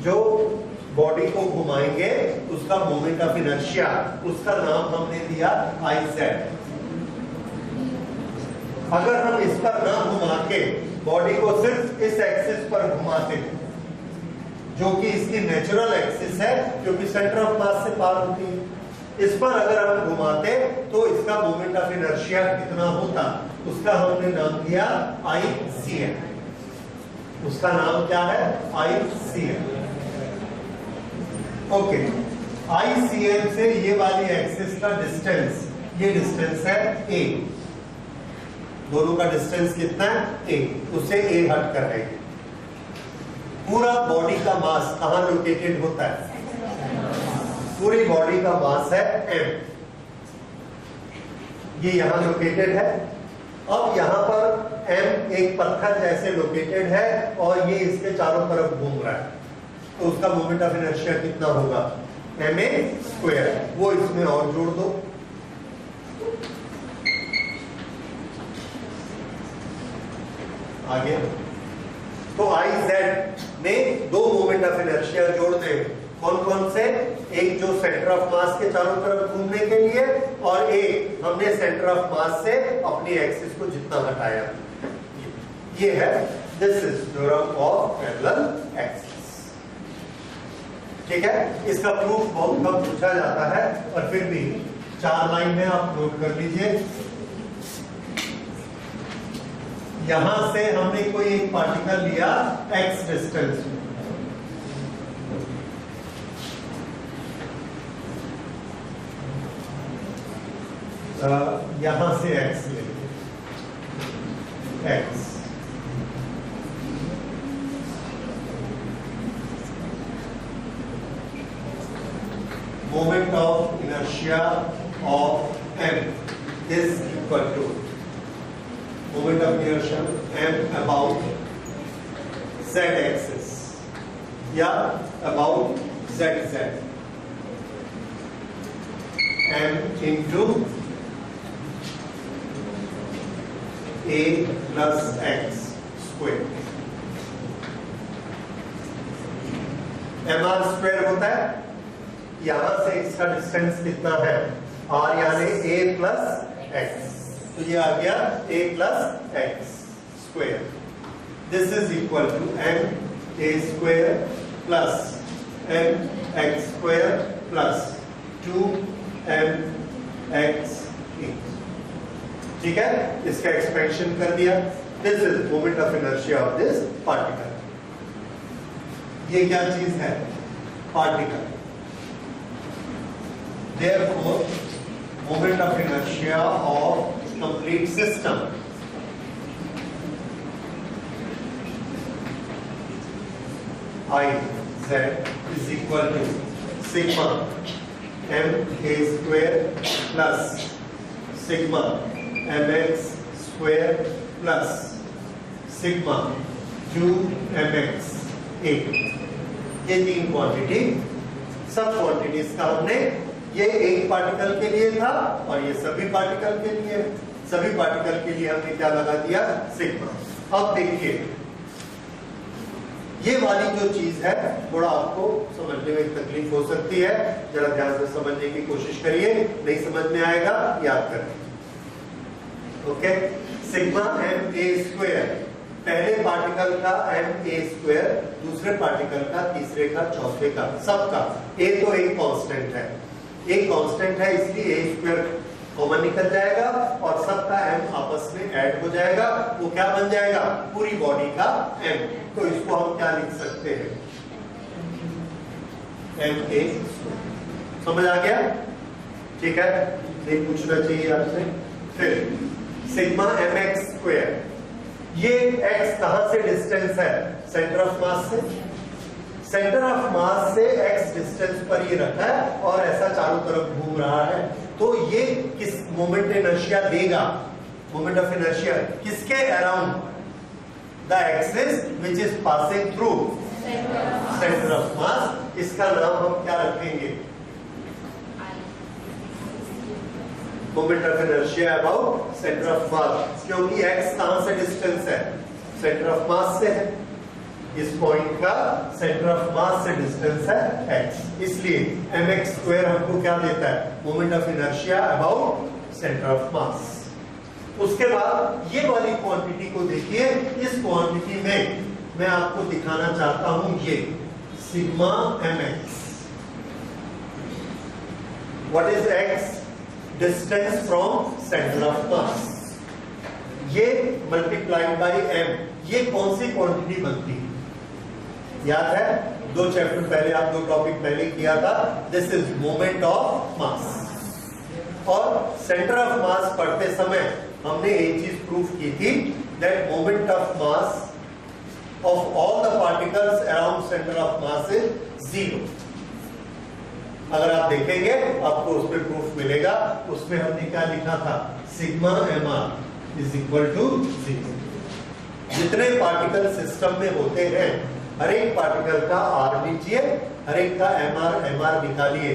जो बॉडी को घुमाएंगे उसका मोमेंट ऑफ इनर्शिया, उसका नाम हमने दिया Iz. अगर हम इस पर ना घुमा के बॉडी को सिर्फ इस एक्सिस पर घुमाते, जो कि इसकी नेचुरल एक्सिस है, क्योंकि सेंटर ऑफ मास से पार होती है, इस पर अगर हम घुमाते तो इसका मोमेंट ऑफ इनर्शिया कितना होता? उसका हमने नाम दिया ICM. उसका नाम क्या है? ICM. ओके, ICM से ये वाली एक्सिस का डिस्टेंस, ये डिस्टेंस है A. दोनों का डिस्टेंस कितना है? A. उसे A हट कर रहे हैं. पूरा बॉडी का मास कहां लोकेटेड होता है? पूरी बॉडी का मास है M. ये यहां लोकेटेड है. अब यहाँ पर m एक पत्थर जैसे लोकेटेड है और ये इसके चारों तरफ घूम रहा है, तो उसका मोमेंट ऑफ इनर्शिया कितना होगा, ma², वो इसमें और जोड़ दो। आगे तो IZ में दो मोमेंट ऑफ इनर्शिया जोड़ दे, कौन कौन से, एक जो सेंटर ऑफ मास के चारों तरफ घूमने के लिए, और एक हमने सेंटर ऑफ मास से अपनी एक्सिस को जितना हटाया, ये है, this is theorem of parallel axis. ठीक है, इसका प्रूफ बहुत कम पूछा जाता है, और फिर भी 4 लाइन में आप नोट कर लीजिए। यहां से हमने कोई एक पार्टिकल लिया x डिस्टेंस में, यहां से x ले, x moment of inertia of m is equal to moment of inertia m about z axis या about zz, m into a plus x square, mr square होता है, यहां से इसका डिस्टेंस कितना है r, यानी a प्लस x, तो ये आ गया a plus x square. This is equal to m a square plus m x square plus 2m x e। ठीक है, इसका एक्सपेंशन कर दिया। This is moment of inertia of this particle. ये क्या चीज है, particle. Therefore, moment of inertia of complete system I z is equal to sigma m a square plus sigma m x square plus sigma 2 m x a। ये 3 quantity, सब quantities का हमने, ये एक पार्टिकल के लिए था और ये सभी पार्टिकल के लिए, सभी पार्टिकल के लिए हमने क्या लगा दिया, सिग्मा। अब देखिए, ये वाली जो चीज है थोड़ा आपको समझने में तकलीफ हो सकती है, जरा ध्यान से समझने की कोशिश करिए, नहीं समझ में आएगा याद करें। Okay, sigma M A square, पहले पार्टिकल का एम ए स्क्वायर, दूसरे पार्टिकल का, तीसरे का, चौथे का, सबका। ए तो एक कांस्टेंट है, एक कांस्टेंट है, इसलिए ए स्क्वायर कॉमन निकल जाएगा और सबका m आपस में ऐड हो जाएगा, वो क्या बन जाएगा, पूरी बॉडी का m। तो इसको हम क्या लिख सकते हैं, m a। समझ आ गया? ठीक है, नहीं पूछना चाहिए आपसे। फिर सिग्मा एम एक्स स्क्वायर, ये x कहां से डिस्टेंस है, सेंटर ऑफ मास से, सेंटर ऑफ मास से x डिस्टेंस पर ये रखा है और ऐसा चारों तरफ घूम रहा है, तो ये किस मोमेंट इनर्शिया देगा, मोमेंट ऑफ इनर्शिया किसके around, the axis which is passing through centre of मास। इसका नाम हम क्या रखेंगे, moment of inertia about centre of मास, क्योंकि x कहां से डिस्टेंस है, सेंटर ऑफ मास से है, इस पॉइंट का सेंटर ऑफ मास से डिस्टेंस है x, इसलिए mx स्क्वायर हमको क्या देता है, moment of inertia about centre of मास। उसके बाद ये वाली क्वांटिटी को देखिए, इस क्वांटिटी में मैं आपको दिखाना चाहता हूं ये sigma mx, what is x, distance from centre of मास, ये मल्टीप्लाइड बाय m, ये कौन सी क्वांटिटी बनती है, याद है, 2 चैप्टर पहले, आप 2 टॉपिक पहले किया था, this is moment of mass. और सेंटर ऑफ मास पढ़ते समय हमने एक चीज प्रूफ की थी, that moment of mass of all the particles around centre of mass is 0। अगर आप देखेंगे आपको उसमें प्रूफ मिलेगा, उसमें हमने क्या लिखा था, sigma M R is equal to 0। जितने पार्टिकल सिस्टम में होते हैं हर एक पार्टिकल का आर लीजिए, हर एक का एमआर निकालिए।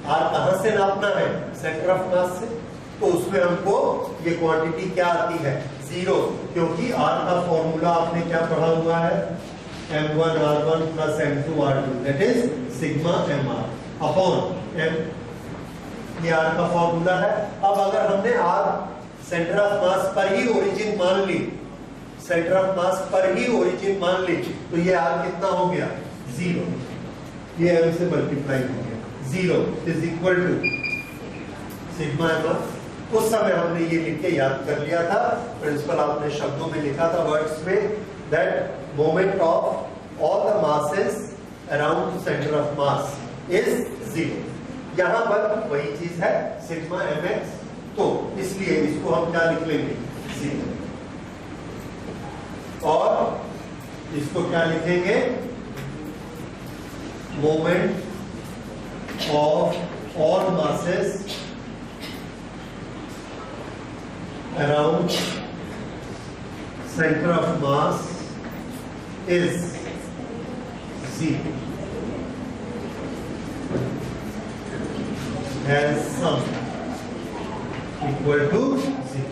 आर कहां से नापना है? सेंटर ऑफ मास से। तो उसमें हमको ये क्वांटिटी क्या आती है? 0, क्योंकि आर का फॉर्मूला आपने क्या पढ़ा हुआ है? m1r1 plus m2r2 that is sigma mr upon m। ये आर का फॉर्मूला है। अब अगर हमने आर सेंटर ऑफ मास पर ही ओरिजिन मान ली, सेंटर ऑफ मास पर ही ओरिजिन मान ली, तो ये आर कितना हो गया? 0। ये m से मल्टीप्लाई हो गया। 0 is equal to sigma mr। उस समय हमने ये लिख के याद कर लिया था, प्रिंसिपल आपने शब्दों में लिखा था, वर्ड्स में, that moment of all the masses around centre of mass is 0। यहां पर वही चीज है सिग्मा mx, तो इसलिए इसको हम क्या लिख लेंगे? 0। और इसको क्या लिखेंगे? Moment of all masses around center of mass is 0 has sum equal to 0।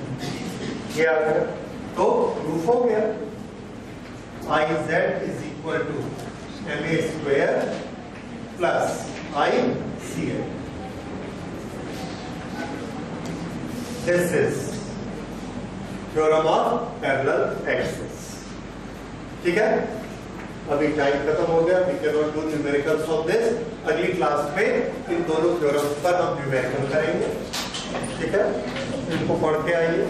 ये आ गया, तो प्रूफ हो गया। I z is equal to ma square plus I c l। This is theorem of parallel axis। ठीक है, अभी time खत्म हो गया, we cannot do numericals of this। अगली क्लास में इन दोनों थ्योरम्स पर हम न्यूमेरिकल करेंगे। ठीक है, इनको पढ़ के आइए।